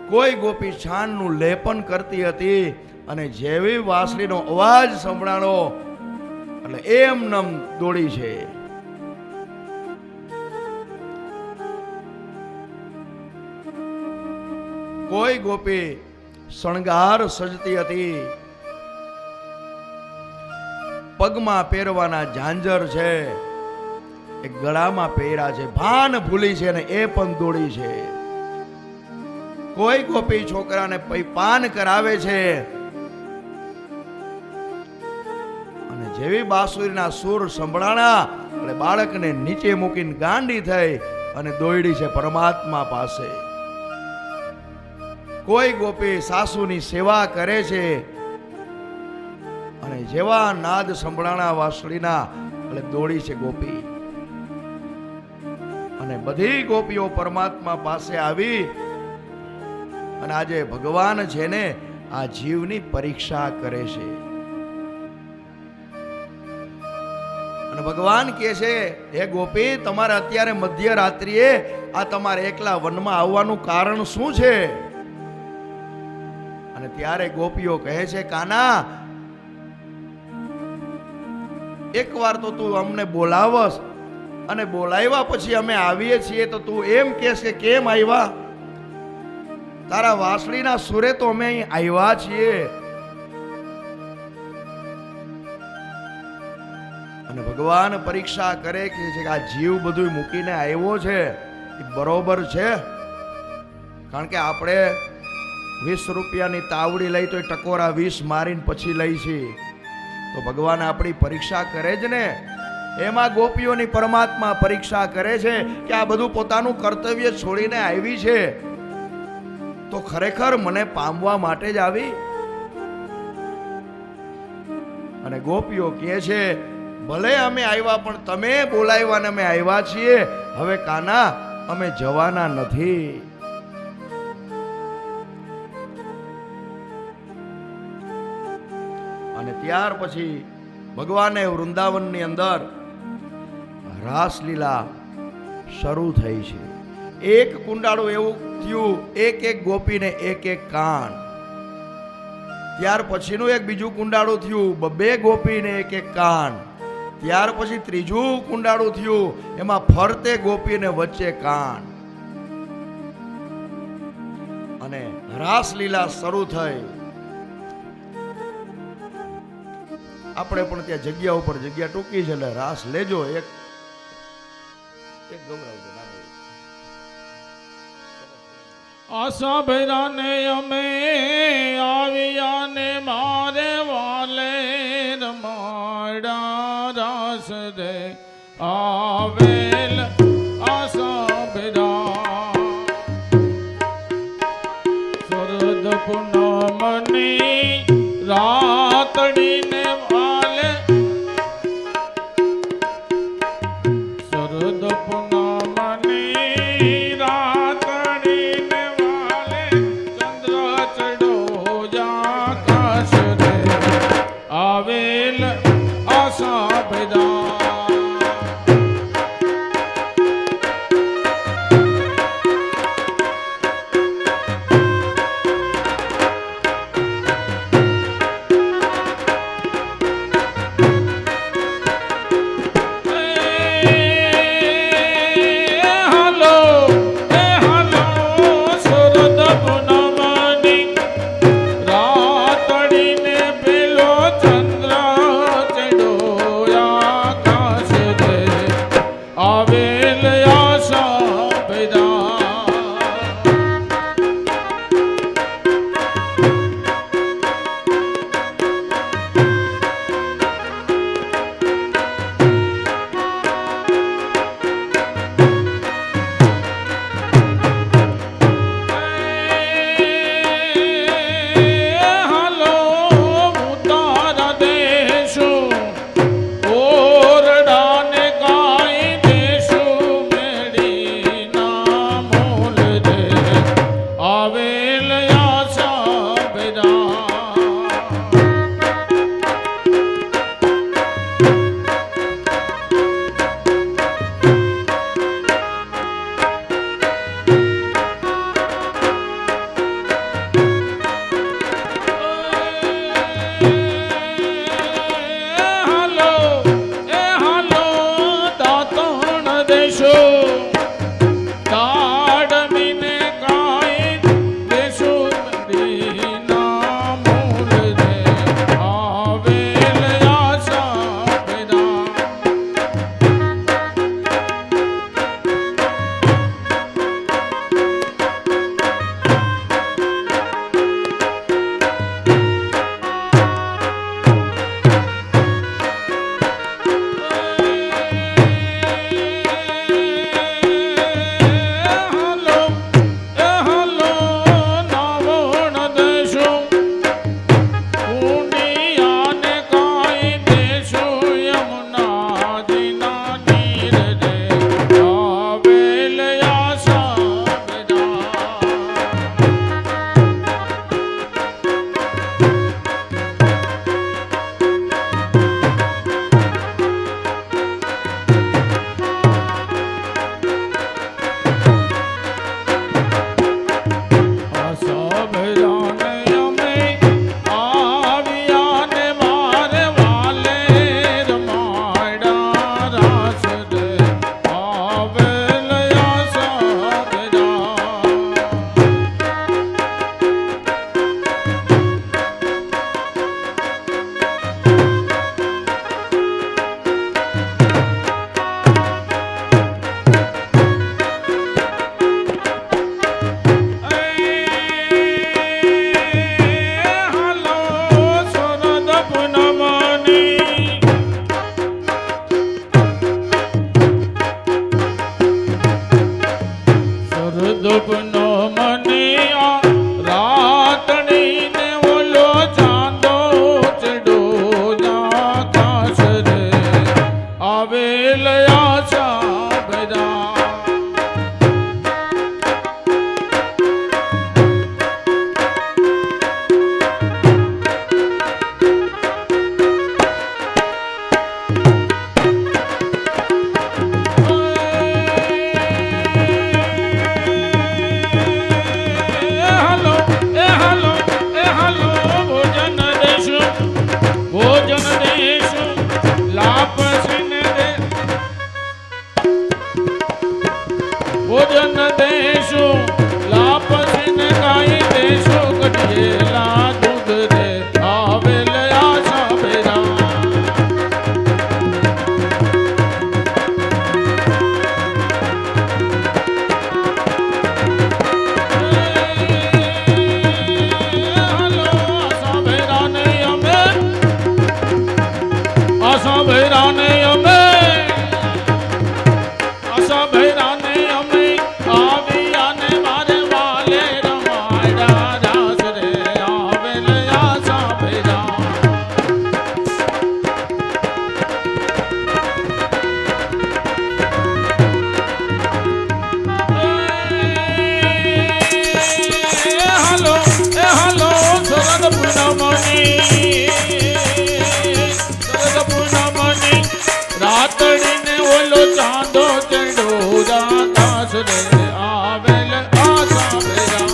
Speaker 1: કોઈ ગોપી છાણનું લેપન કરતી હતી અને જેવી વાંસળીનો અવાજ સંભળાણો એટલે એમ નમ દોડી છે. કોઈ ગોપી શણગાર સજતી હતી, પગમાં પહેરવાના ઝાંઝર છે, એક ગળામાં પહેર્યા છે, ભાન ભૂલી છે ને એ પણ દોડી છે. કોઈ ગોપી છોકરાને પાન કરાવે છે અને જેવી બાંસુરીના સુર સંભળાણા એટલે બાળકને નીચે મૂકીને ગાંડી થઈ અને દોડી છે પરમાત્મા પાસે. કોઈ ગોપી સાસુની સેવા કરે છે અને જેવા નાદ સંભળાણા વાંસળીના એટલે દોડી છે ગોપી. અને બધી ગોપીઓ પરમાત્મા પાસે આવી અને આજે ભગવાન છે ને આ જીવની પરીક્ષા કરે છે. અને ભગવાન કહે છે, હે ગોપી, તમારે અત્યારે મધ્યરાત્રિએ આ તમારે એકલા વનમાં આવવાનું કારણ શું છે? અને ત્યારે ગોપીઓ કહે છે, કાના, એકવાર તો તું અમને બોલાવસ અને બોલાવ્યા પછી અમે આવીએ છીએ તો તું એમ કહેશ કે કેમ આવ્યા? તારા વાંસળીના સુરે તો અમે અહીં આવ્યા છીએ. અને ભગવાન પરીક્ષા કરે કે આ જીવ બધું મૂકીને આવ્યો છે એ બરોબર છે? કારણ કે આપણે 20 રૂપિયાની તાવડી લઈ તો ટકોરા 20 મારીને પછી લઈ છે. તો ભગવાન આપણી પરીક્ષા કરે જ ને. એમાં ગોપીઓની પરમાત્મા પરીક્ષા કરે છે કે આ બધું પોતાનું કર્તવ્ય છોડીને આવી છે તો ખરેખર મને પામવા માટે જ આવી? અને ગોપીઓ કહે છે, ભલે અમે આવ્યા પણ તમે બોલાવ્યા ને અમે આવ્યા છીએ. હવે કાના, અમે જવાના નથી. અને ત્યાર પછી ભગવાને વૃંદાવનની અંદર રાસલીલા શરૂ થઈ છે. એક કુંડાળું એવું થયું, એક એક ગોપીને એક એક કાન. ત્યાર પછીનું એક બીજું કુંડાળું થયું, બે ગોપીને એક એક કાન. ત્યાર પછી ત્રીજું કુંડાળું થયું, એમાં ફરતે ગોપીને વચ્ચે કાન. અને રાસલીલા શરૂ થઈ. આપણે પણ ત્યાં જગ્યા ઉપર, જગ્યા ટૂંકી છે એટલે રાસ લેજો. એક ગવડાવજો.
Speaker 2: આશા ભૈરાને અમે આવ્યા ને મારે વાલે રમાડા રાસ દે આવેલ આશા ભૈરા શરદ પૂનમની રાતડીને વાલે શરદ પૂનમની રાતડીને વાલે ચંદ્ર ચડો જાકાશ રે આવેલ આશા ભૈરા આશા ભૈરાને અમે આશા ભૈરાને અમે આવ્યાને મારે વાલે રમાડ્યા રાસ રે આવેલ આશા ભૈરા હાલો શરદ પૂનમની રાતડીને ઓલો ચાંદો ચડો રાતાસ રે આવેલ આશા ભૈરા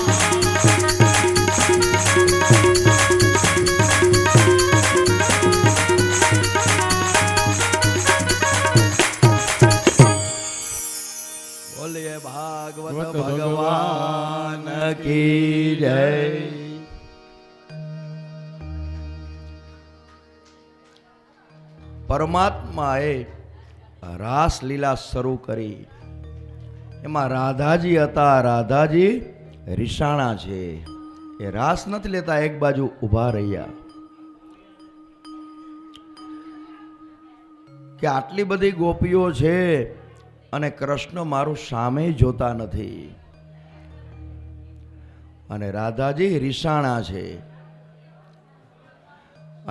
Speaker 1: બોલીએ ભાગવત
Speaker 2: ભગવાન
Speaker 1: ભગવાન કી જય. પરમાત્માએ રાસલીલા શરૂ કરી. એમાં રાધાજી હતા. રાધાજી રીસાણા છે. એ રાસ નથી લેતા, એક બાજુ ઊભા રહ્યા કે આટલી બધી ગોપીઓ છે અને કૃષ્ણ મારું સામે જોતા નથી. અને રાધાજી રીસાણા છે.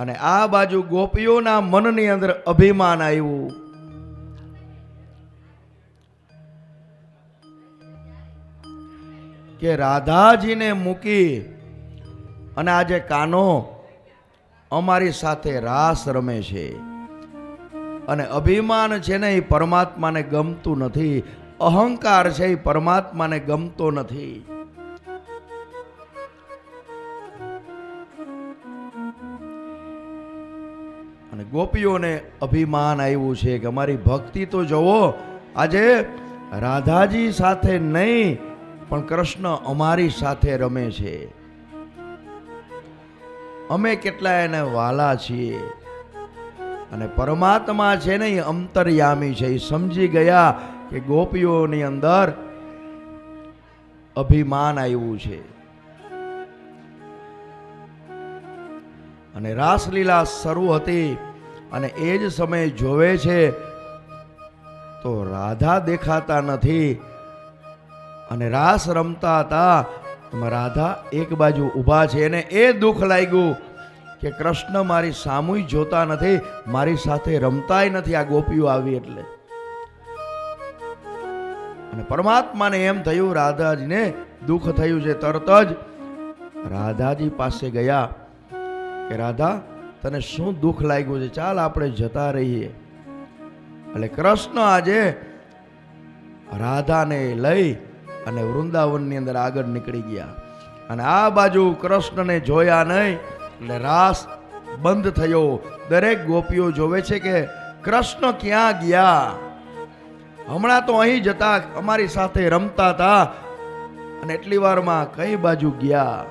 Speaker 1: અને આ બાજુ ગોપીઓના મનની અંદર અભિમાન આવ્યું કે રાધાજીને મૂકી અને આજે કાનો અમારી સાથે રાસ રમે છે. અને અભિમાન છે ને એ પરમાત્માને ગમતું નથી. અહંકાર છે એ પરમાત્માને ગમતો નથી. અને ગોપીઓને અભિમાન આવ્યું છે કે અમારી ભક્તિ તો જુઓ, આજે રાધાજી સાથે નહીં પણ કૃષ્ણ અમારી સાથે રમે છે. અમે કેટલા એને વાલા છીએ. અને પરમાત્મા છે ને એ અંતર્યામી છે. એ સમજી ગયા કે ગોપીઓની અંદર અભિમાન આવ્યું છે. અને રાસલીલા શરૂ હતી અને એ જ સમયે જોવે છે તો રાધા દેખાતા નથી. અને રાસ રમતા હતા એમાં રાધા એક બાજુ ઊભા છે. એને એ દુઃખ લાગ્યું કે કૃષ્ણ મારી સામુય જોતા નથી, મારી સાથે રમતાય નથી આ ગોપીઓ આવી એટલે. અને પરમાત્માને એમ થયું, રાધાજીને દુઃખ થયું છે. તરત જ રાધાજી પાસે ગયા કે રાધા તને શું દુઃખ લાગ્યું છે, ચાલ આપણે જતા રહીએ. એટલે કૃષ્ણ આજે રાધાને લઈ અને વૃંદાવનની અંદર આગળ નીકળી ગયા. અને આ બાજુ કૃષ્ણને જોયા નહીં એટલે રાસ બંધ થયો. દરેક ગોપીઓ જોવે છે કે કૃષ્ણ ક્યાં ગયા. હમણાં તો અહીં જતા અમારી સાથે રમતા હતા અને એટલી વારમાં કઈ બાજુ ગયા.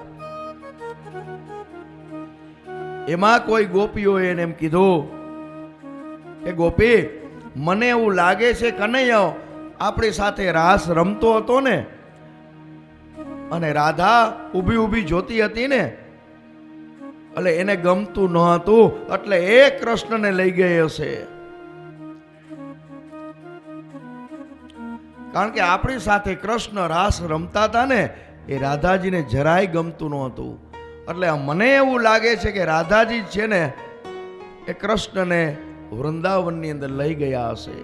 Speaker 1: એમાં કોઈ ગોપીઓએ એને એમ કીધું કે ગોપી મને એવું લાગે છે કનૈયો આપણી સાથે રાસ રમતો હતો ને, અને રાધા ઊભી ઊભી જોતી હતી ને, એટલે એને ગમતું ન હતું એટલે એ કૃષ્ણને લઈ ગઈ હશે. કારણ કે આપણી સાથે કૃષ્ણ રાસ રમતા હતા ને એ રાધાજીને જરાય ગમતું ન હતું. એટલે મને એવું લાગે છે કે રાધાજી છે ને એ કૃષ્ણને વૃંદાવનની અંદર લઈ ગયા હશે.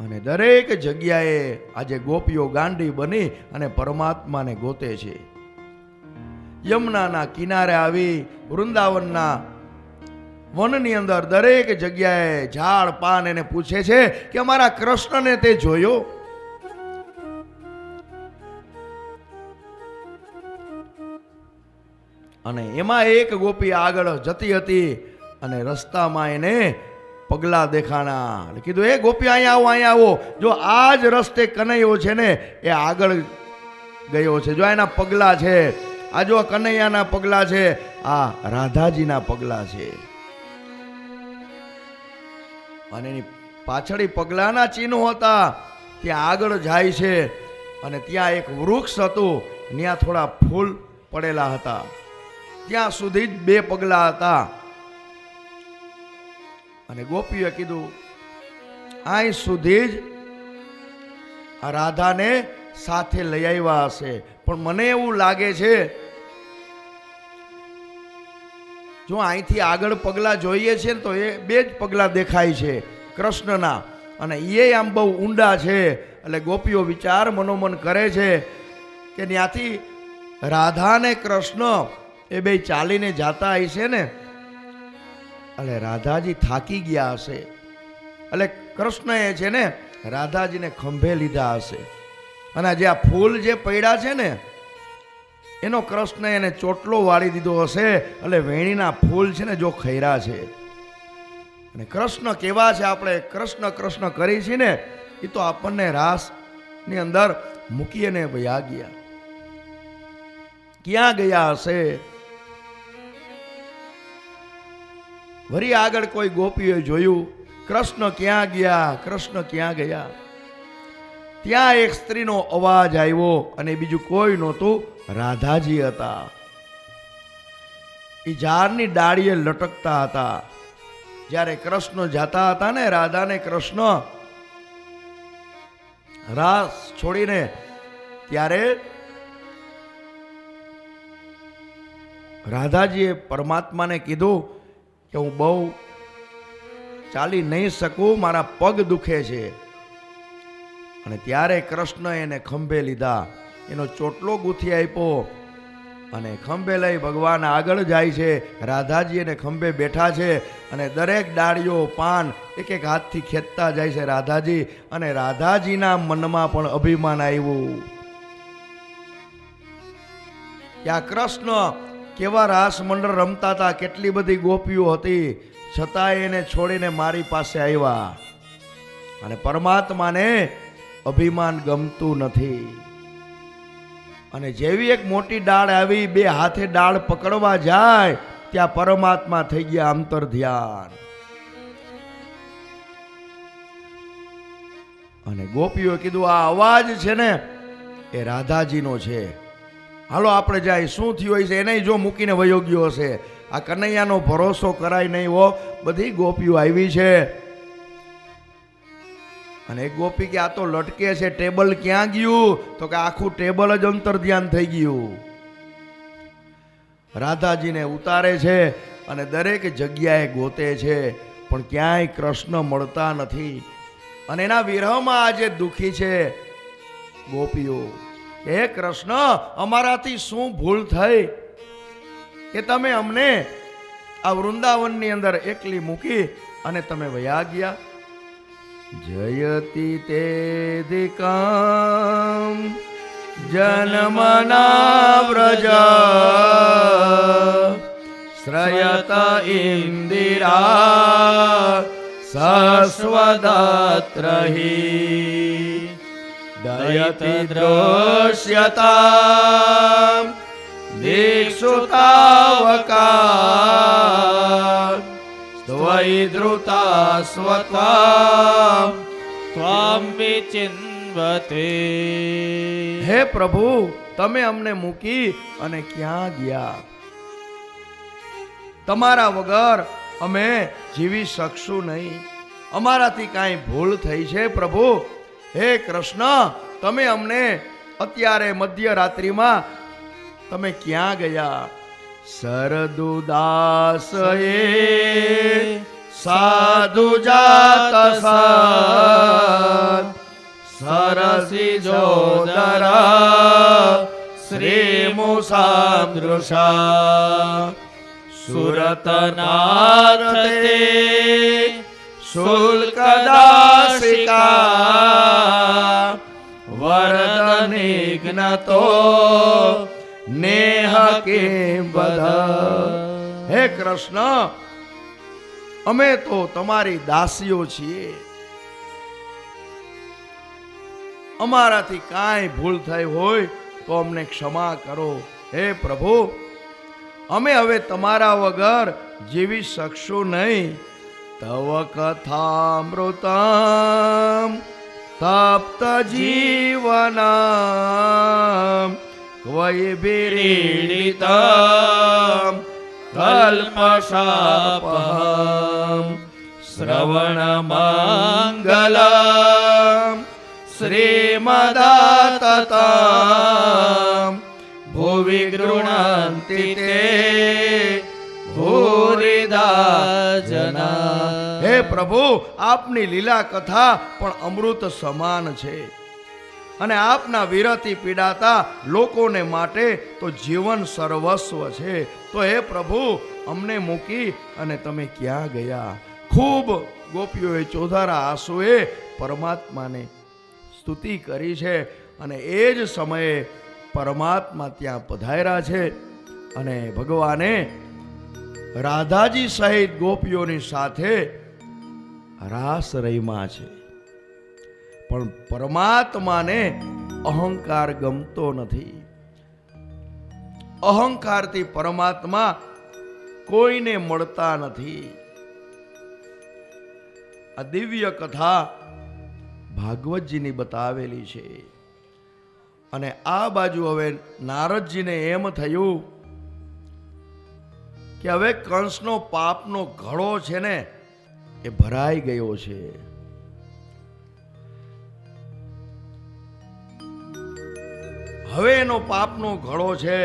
Speaker 1: અને દરેક જગ્યાએ આજે ગોપીઓ ગાંડી બની અને પરમાત્માને ગોતે છે. યમુનાના કિનારે આવી વૃંદાવનના વનની અંદર દરેક જગ્યાએ ઝાડ પાન એને પૂછે છે કે અમારા કૃષ્ણને તે જોયો. અને એમાં એક ગોપી આગળ જતી હતી અને રસ્તામાં એને પગલા દેખાણા. કીધું એ ગોપી અહીંયા આવો, અહીંયા આવો. જો આ જ રસ્તે કનૈયો છે ને એ આગળ ગયો છે. જો એના પગલા છે, આ જો કનૈયાના પગલા છે, આ રાધાજીના પગલા છે. અને એની પાછળ પગલાના ચિહ્નો હતા. ત્યાં આગળ જાય છે અને ત્યાં એક વૃક્ષ હતું, ત્યાં થોડા ફૂલ પડેલા હતા. ત્યાં સુધી જ 2 પગલા હતા. અને ગોપીએ કીધું અહીં સુધી જ આ રાધાને સાથે લઈ આવ્યા હશે, પણ મને એવું લાગે છે જો અહીંથી આગળ પગલાં જોઈએ છે ને તો એ બે જ પગલાં દેખાય છે કૃષ્ણના, અને એ આમ બહુ ઊંડા છે. એટલે ગોપીઓ વિચાર મનોમન કરે છે કે ત્યાંથી રાધા ને કૃષ્ણ એ બે ચાલીને જાતા હશે ને, એટલે રાધાજી થાકી ગયા હશે, એટલે કૃષ્ણએ છે ને રાધાજીને ખંભે લીધા હશે, અને જે આ ફૂલ જે પડ્યા છે ને એનો કૃષ્ણ એને ચોટલો વાળી દીધો હશે, એટલે વેણીના ફૂલ છે ને જો ખૈરા છે. અને કૃષ્ણ કેવા છે, આપણે કૃષ્ણ કૃષ્ણ કરી છે ને એ તો આપણને રાસની અંદર મૂકી અને વયા ગયા. ક્યાં ગયા હશે? વળી આગળ કોઈ ગોપીએ જોયું કૃષ્ણ ક્યાં ગયા, કૃષ્ણ ક્યાં ગયા. ત્યાં એક સ્ત્રીનો અવાજ આવ્યો અને બીજું કોઈ નહોતું, રાધાજી હતા. એ ઝાડની ડાળીએ લટકતા હતા. જ્યારે કૃષ્ણ જાતા હતા ને રાધાને કૃષ્ણ રાસ છોડીને, ત્યારે રાધાજીએ પરમાત્માને કીધું કે હું બહુ ચાલી નહીં શકું, મારા પગ દુખે છે. અને ત્યારે કૃષ્ણ એને ખંભે લીધા, એનો ચોટલો ગૂંથી આપ્યો અને ખંભે લઈ ભગવાન આગળ જાય છે. રાધાજી એને ખંભે બેઠા છે અને દરેક ડાળીઓ પાન એક એક હાથથી ખેંચતા જાય છે રાધાજી. અને રાધાજીના મનમાં પણ અભિમાન આવ્યું કે આ કૃષ્ણ કેવા રાસ મંડળ રમતા હતા, કેટલી બધી ગોપીઓ હતી, છતાંય એને છોડીને મારી પાસે આવ્યા. અને પરમાત્માને અભિમાન ગમતું નથી. અને જેવી એક મોટી ડાળ આવી, બે હાથે ડાળ પકડવા જાય ત્યાં પરમાત્મા થઈ ગયા અંતર ધ્યાન. અને ગોપીઓ કીધું આ અવાજ છે ને એ રાધાજીનો છે, હાલો આપણે જાય. શું થયું હોય છે એને જો મૂકીને વયો ગયો હશે. આ કનૈયાનો ભરોસો કરાય નહીં હો. બધી ગોપીઓ આવી છે અને એક ગોપી કે આ તો લટકે છે, ટેબલ ક્યાં ગયું? તો કે આખું ટેબલ જ અંતર ધ્યાન થઈ ગયું. રાધાજીને ઉતારે છે અને દરેક જગ્યાએ ગોતે છે, પણ ક્યાંય કૃષ્ણ મળતા નથી. અને એના વિરહમાં આજે દુખી છે ગોપીઓ. હે કૃષ્ણ, અમારાથી શું ભૂલ થઈ કે તમે અમને આ વૃંદાવનની અંદર એકલી મૂકી અને તમે વયા ગયા? જયતિ તે દિકામ જન્મના વ્રજ શ્રયત ઇન્દિરા સસ્વદત્રહિ દયતિ દ્રશ્યતા દીક્ષુતાવકા ત્વયિ ધૃતા સ્વતા
Speaker 2: ત્વામ વિચિન્વતે.
Speaker 1: હે પ્રભુ, તમે અમને મૂકી અને ક્યાં ગયા? તમારા વગર અમે જીવી શકશું નહીં. અમારાથી કાંઈ ભૂલ થઈ છે પ્રભુ. હે કૃષ્ણ, તમે અમને અત્યારે મધ્યરાત્રિમાં તમે ક્યાં ગયા? સરદુદાસએ સાધુ જાત સરસી જોદરા શ્રી મુસાદૃશા સુરતનાથે શુલ્કદાસિકા વરદનિઘ્નતો નેહ કેમ બધા. હે કૃષ્ણ, અમે તો તમારી દાસીઓ છીએ, અમારાથી કાંઈ ભૂલ થઈ હોય તો અમને ક્ષમા કરો. હે પ્રભુ, અમે હવે તમારા વગર જીવી શકશું નહીં. તવ કથામૃતમ તપ્ત જીવનમ વૈભીડીતમ કલ્પશાપહમ શ્રવણ મંગલમ શ્રીમદાતતમ ભુવિ ગૃણંતિ તે ભૂરિદા જના. હે પ્રભુ, આપની લીલા કથા પણ અમૃત સમાન છે અને આપના વિરહથી પીડાતા લોકોને માટે તો જીવન સર્વસ્વ છે. તો હે પ્રભુ, અમને મૂકી અને તમે ક્યાં ગયા? ખૂબ ગોપીઓએ ચોધારા આંસુએ પરમાત્માને સ્તુતિ કરી છે અને એ જ સમયે પરમાત્મા ત્યાં પધાર્યા છે અને ભગવાને રાધાજી સહિત ગોપીઓની સાથે રાસ રમ્યા છે. પણ પરમાત્માને અહંકાર ગમતો નથી. અહંકારથી પરમાત્મા કોઈને મળતા નથી. આ દિવ્ય કથા ભાગવતજીની બતાવેલી છે. અને આ બાજુ હવે નારદજીને એમ થયું કે હવે કંસનો પાપનો ઘડો છે ને એ ભરાઈ ગયો છે. હવે એનો પાપનો ઘડો છે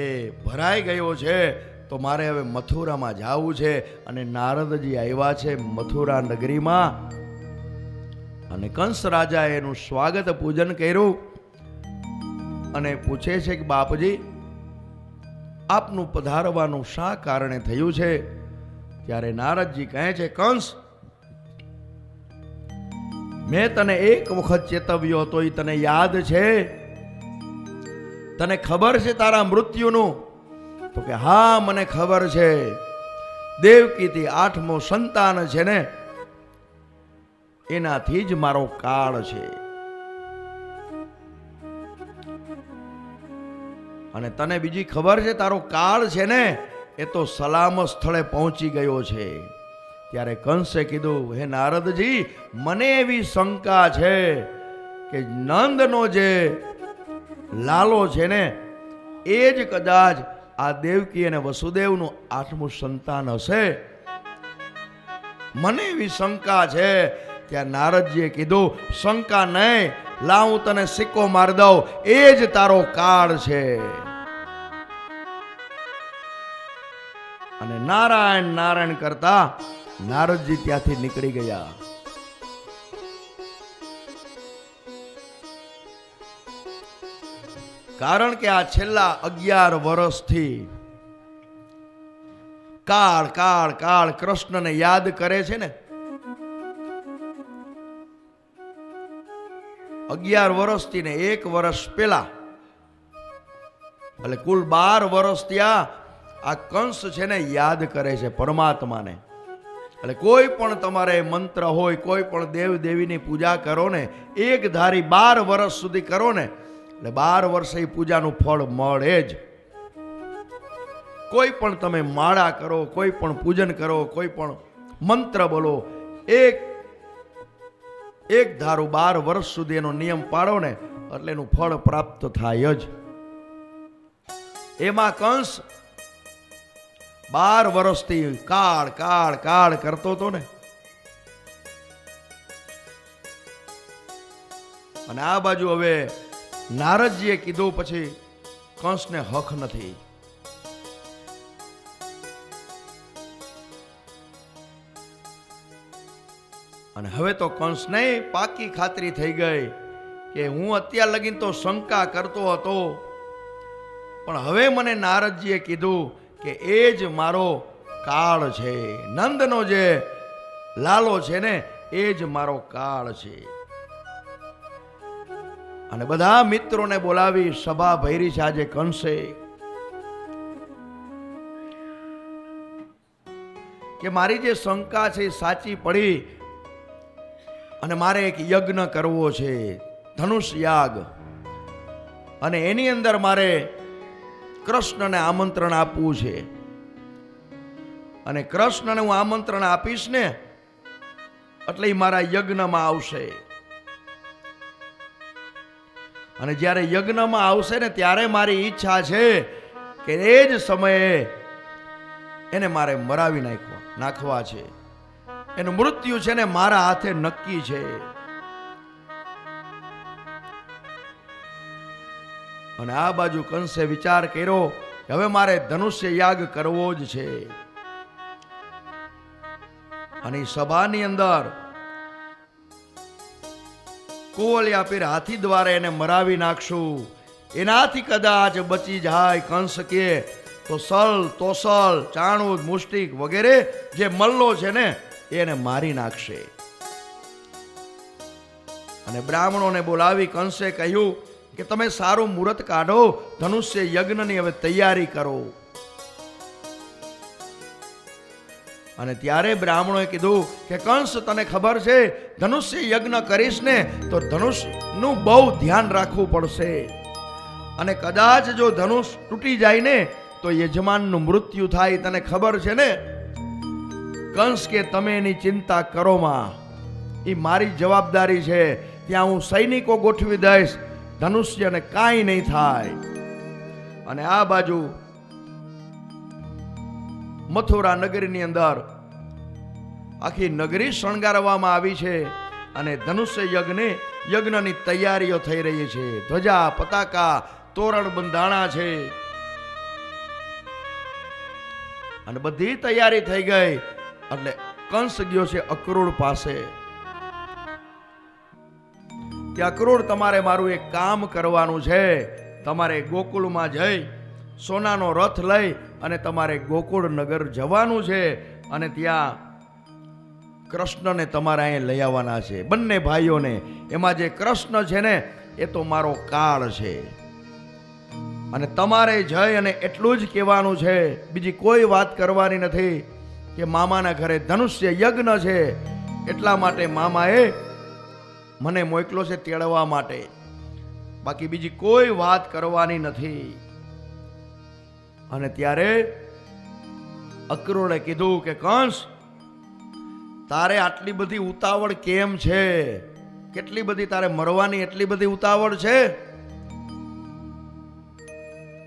Speaker 1: એ ભરાઈ ગયો છે. તો મારે હવે મથુરામાં જવું છે. અને નારદજી આવ્યા છે મથુરા નગરીમાં અને કંસ રાજાએ એનું સ્વાગત પૂજન કર્યું અને પૂછે છે કે બાપજી, આપનું પધારવાનું શા કારણે થયું છે? ત્યારે નારદજી કહે છે, કંસ, મેં તને એક વખત ચેતવ્યો હતો, એ તને યાદ છે? તને ખબર છે તારા મૃત્યુનું? તો કે હા, મને ખબર છે. દેવકીથી 8મો સંતાન છે ને, એનાથી જ મારો કાળ છે. અને તને બીજી ખબર છે, તારો કાળ છે ને એ તો સલામત સ્થળે પહોંચી ગયો છે. ત્યારે કંસે કીધું, હે નારદજી, મને એવી શંકા છે કે નંદનો જે લાલો છે ને એ જ કદાચ આ દેવકી અને વસુદેવનું 8મું સંતાન હશે. મને એવી શંકા છે. ત્યાં નારદજીએ કીધું, શંકા નહીં, લાવ હું તને સિક્કો મારી દઉં, એ જ તારો કાળ છે. અને નારાયણ નારાયણ કરતા નારદજી ત્યાંથી નીકળી ગયા. કારણ કે આ છેલ્લા 11 વર્ષથી કાળ કાળ કાળ કૃષ્ણને યાદ કરે છે ને. 11 વર્ષથી ને 1 વર્ષ પહેલા, એટલે કુલ 12 વર્ષ ત્યાં આ કંસ છે ને યાદ કરે છે પરમાત્માને. એટલે કોઈ પણ તમારે મંત્ર હોય, કોઈ પણ દેવ દેવીની પૂજા કરો ને, એક ધારી 12 વર્ષ સુધી કરો ને, એટલે 12 વર્ષે એ પૂજાનું ફળ મળે જ. કોઈ પણ તમે માળા કરો, કોઈ પણ પૂજન કરો, કોઈ પણ મંત્ર બોલો, એક ધારું 12 વર્ષ સુધી એનો નિયમ પાડો ને એટલે એનું ફળ પ્રાપ્ત થાય જ. એમાં કંસ 12 વર્ષથી કાળ કાળ કાળ કરતો હતો ને. અને આ બાજુ હવે નારદજીએ કીધું પછી કંસને હક નથી. અને હવે તો કંસને પાકી ખાતરી થઈ ગઈ કે હું અત્યાર લગીન તો શંકા કરતો હતો, પણ હવે મને નારદજીએ કીધું કે એ જ મારો કાળ છે. નંદનો જે લાલો છે ને એ જ મારો કાળ છે. અને બધા મિત્રોને બોલાવી સભા ભરી છે આજે કંસે કે મારી જે શંકા છે એ સાચી પડી અને મારે એક યજ્ઞ કરવો છે, ધનુષ યાગ. અને એની અંદર મારે કૃષ્ણને આમંત્રણ આપવું છે. અને કૃષ્ણને હું આમંત્રણ આપીશ ને એટલે એ મારા યજ્ઞમાં આવશે. અને જ્યારે યજ્ઞમાં આવશે ને ત્યારે મારી ઈચ્છા છે કે એ જ સમયે એને મારે મરાવી નાખવા છે. એનું મૃત્યુ છે ને મારા હાથે નક્કી છે. અને આ બાજુ કંસે વિચાર કર્યો કે હવે મારે ધનુષ્ય યાગ કરવો જ છે. અને સભાની અંદર કુવલિયા પીર હાથી દ્વારા એને મરાવી નાખશું, એનાથી કદાચ બચી જાય કંસ કે તો સલ તોસલ ચાણૂદ મુષ્ટિક વગેરે જે મલ્લો છે ને એને મારી નાખશે. અને બ્રાહ્મણોને બોલાવી કંસે કહ્યું કે તમે સારું મુહૂર્ત કાઢો, ધનુષ્ય યજ્ઞની હવે તૈયારી કરો. અને ત્યારે બ્રાહ્મણોએ કીધું કે કંસ તને ખબર છે ધનુષ્ય યજ્ઞ કરીશ ને તો ધનુષનું બહુ ધ્યાન રાખવું પડશે, અને કદાચ જો ધનુષ તૂટી જાય ને તો યજમાનનું મૃત્યુ થાય. તને ખબર છે ને કંસ કે તમે એની ચિંતા કરો માં, એ મારી જવાબદારી છે. ત્યાં હું સૈનિકો ગોઠવી દઈશ, ધનુષ્યને કાંઈ નહીં થાય. અને આ બાજુ મથુરા નગરીની અંદર આખી નગરી શણગારવામાં આવી છે અને ધનુષ્ય યજ્ઞની તૈયારીઓ થઈ રહી છે. ધ્વજા પતાકા તોરણ બંધાણા છે અને બધી તૈયારી થઈ ગઈ. એટલે કંસ ગયો છે અક્રૂર પાસે કે અક્રૂર તમારે મારું એક કામ કરવાનું છે. તમારે ગોકુળમાં જઈ સોનાનો રથ લઈ અને તમારે ગોકુળ નગર જવાનું છે અને ત્યાં કૃષ્ણને તમારે અહીં લઈ આવવાના છે, બંને ભાઈઓને. એમાં જે કૃષ્ણ છે ને એ તો મારો કાળ છે. અને તમારે જઈ અને એટલું જ કહેવાનું છે, બીજી કોઈ વાત કરવાની નથી કે મામાના ઘરે ધનુષ્ય યજ્ઞ છે, એટલા માટે મામાએ મને મોકલો છે તેડવા માટે, બાકી બીજી કોઈ વાત કરવાની નથી. અને ત્યારે અક્રૂરે કીધું કે કંસ તારે આટલી બધી ઉતાવળ કેમ છે? કેટલી બધી તારે મરવાની એટલી બધી ઉતાવળ છે?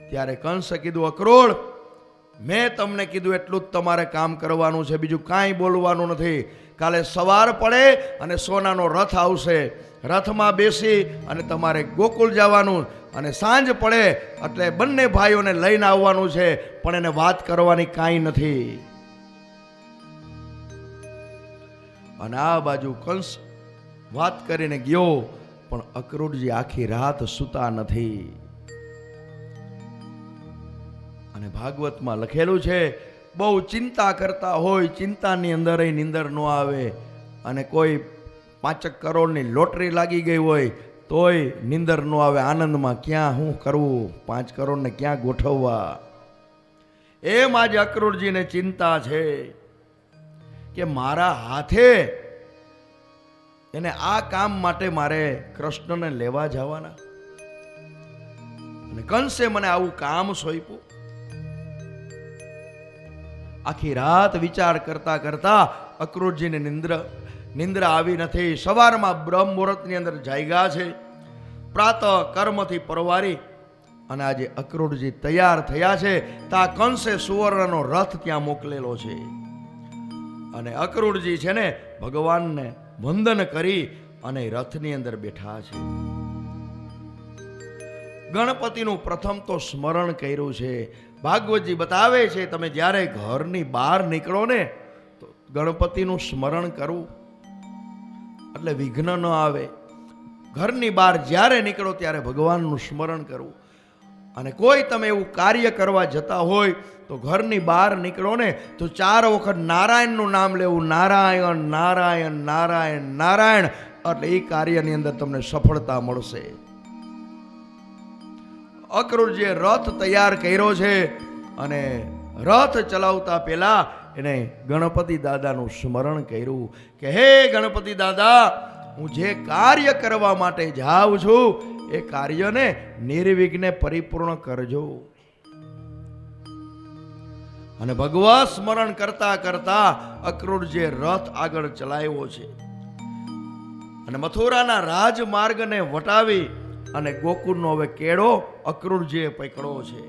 Speaker 1: ત્યારે કંસે કીધું અક્રૂર મેં તમને કીધું એટલું જ તમારે કામ કરવાનું છે, બીજું કાંઈ બોલવાનું નથી. કાલે સવાર પડે અને સોનાનો રથ આવશે, રથમાં બેસી અને તમારે ગોકુળ જવાનું, અને સાંજ પડે એટલે બંને ભાઈઓને લઈને આવવાનું છે, પણ એને વાત કરવાની કાંઈ નથી. અને આ બાજુ કંસ વાત કરીને ગયો, પણ અક્રૂરજી આખી રાત સૂતા નથી. અને ભાગવતમાં લખેલું છે બહુ ચિંતા કરતા હોય, ચિંતાની અંદર નીંદર ન આવે, અને કોઈ 5 કરોડની લોટરી લાગી ગઈ હોય તોય નીંદર ન આવે. આનંદમાં ક્યાં શું કરવું, 5 કરોડને ક્યાં ગોઠવવા, એમ આજે અક્રૂરજીને ચિંતા છે કે મારા હાથે એને આ કામ માટે મારે કૃષ્ણને લેવા જવાના, અને કંસે મને આવું કામ સોંપ્યું. આખી રાત વિચાર કરતા કરતા અક્રૂરજીને નિંદ્રા આવી નથી. સવારમાં બ્રહ્મ મુહૂર્તની અંદર જાગ્યા છે, પ્રાતઃ કર્મથી પરવારી અને આજે અક્રૂરજી તૈયાર થયા છે. તા કંસે સુવર્ણનો રથ ત્યાં મોકલેલો છે, અને અક્રૂરજી છે ને ભગવાનને વંદન કરી અને રથની અંદર બેઠા છે. ગણપતિનું પ્રથમ તો સ્મરણ કર્યું છે. ભાગવતજી બતાવે છે તમે જ્યારે ઘરની બહાર નીકળો ને તો ગણપતિનું સ્મરણ કરવું એટલે વિઘ્ન ન આવે. ઘરની બહાર જ્યારે નીકળો ત્યારે ભગવાનનું સ્મરણ કરવું. અને કોઈ તમે એવું કાર્ય કરવા જતા હોય તો ઘરની બહાર નીકળો ને તો 4 વખત નારાયણનું નામ લેવું, નારાયણ નારાયણ નારાયણ નારાયણ, એટલે એ કાર્યની અંદર તમને સફળતા મળશે. અક્રૂરજીએ રથ તૈયાર કર્યો છે, અને રથ ચલાવતા પહેલા એને ગણપતિ દાદાનું સ્મરણ કર્યું કે હે ગણપતિ દાદા, હું જે કાર્ય કરવા માટે જાઉં છું એ કાર્યને નિર્વિઘ્ને પરિપૂર્ણ કરજો. અને ભગવાન સ્મરણ કરતા કરતા અક્રૂરજીએ રથ આગળ ચલાવ્યો છે, અને મથુરાના રાજમાર્ગને વટાવી અને ગોકુળનો હવે કેળો અક્રૂરજીએ પકડ્યો છે.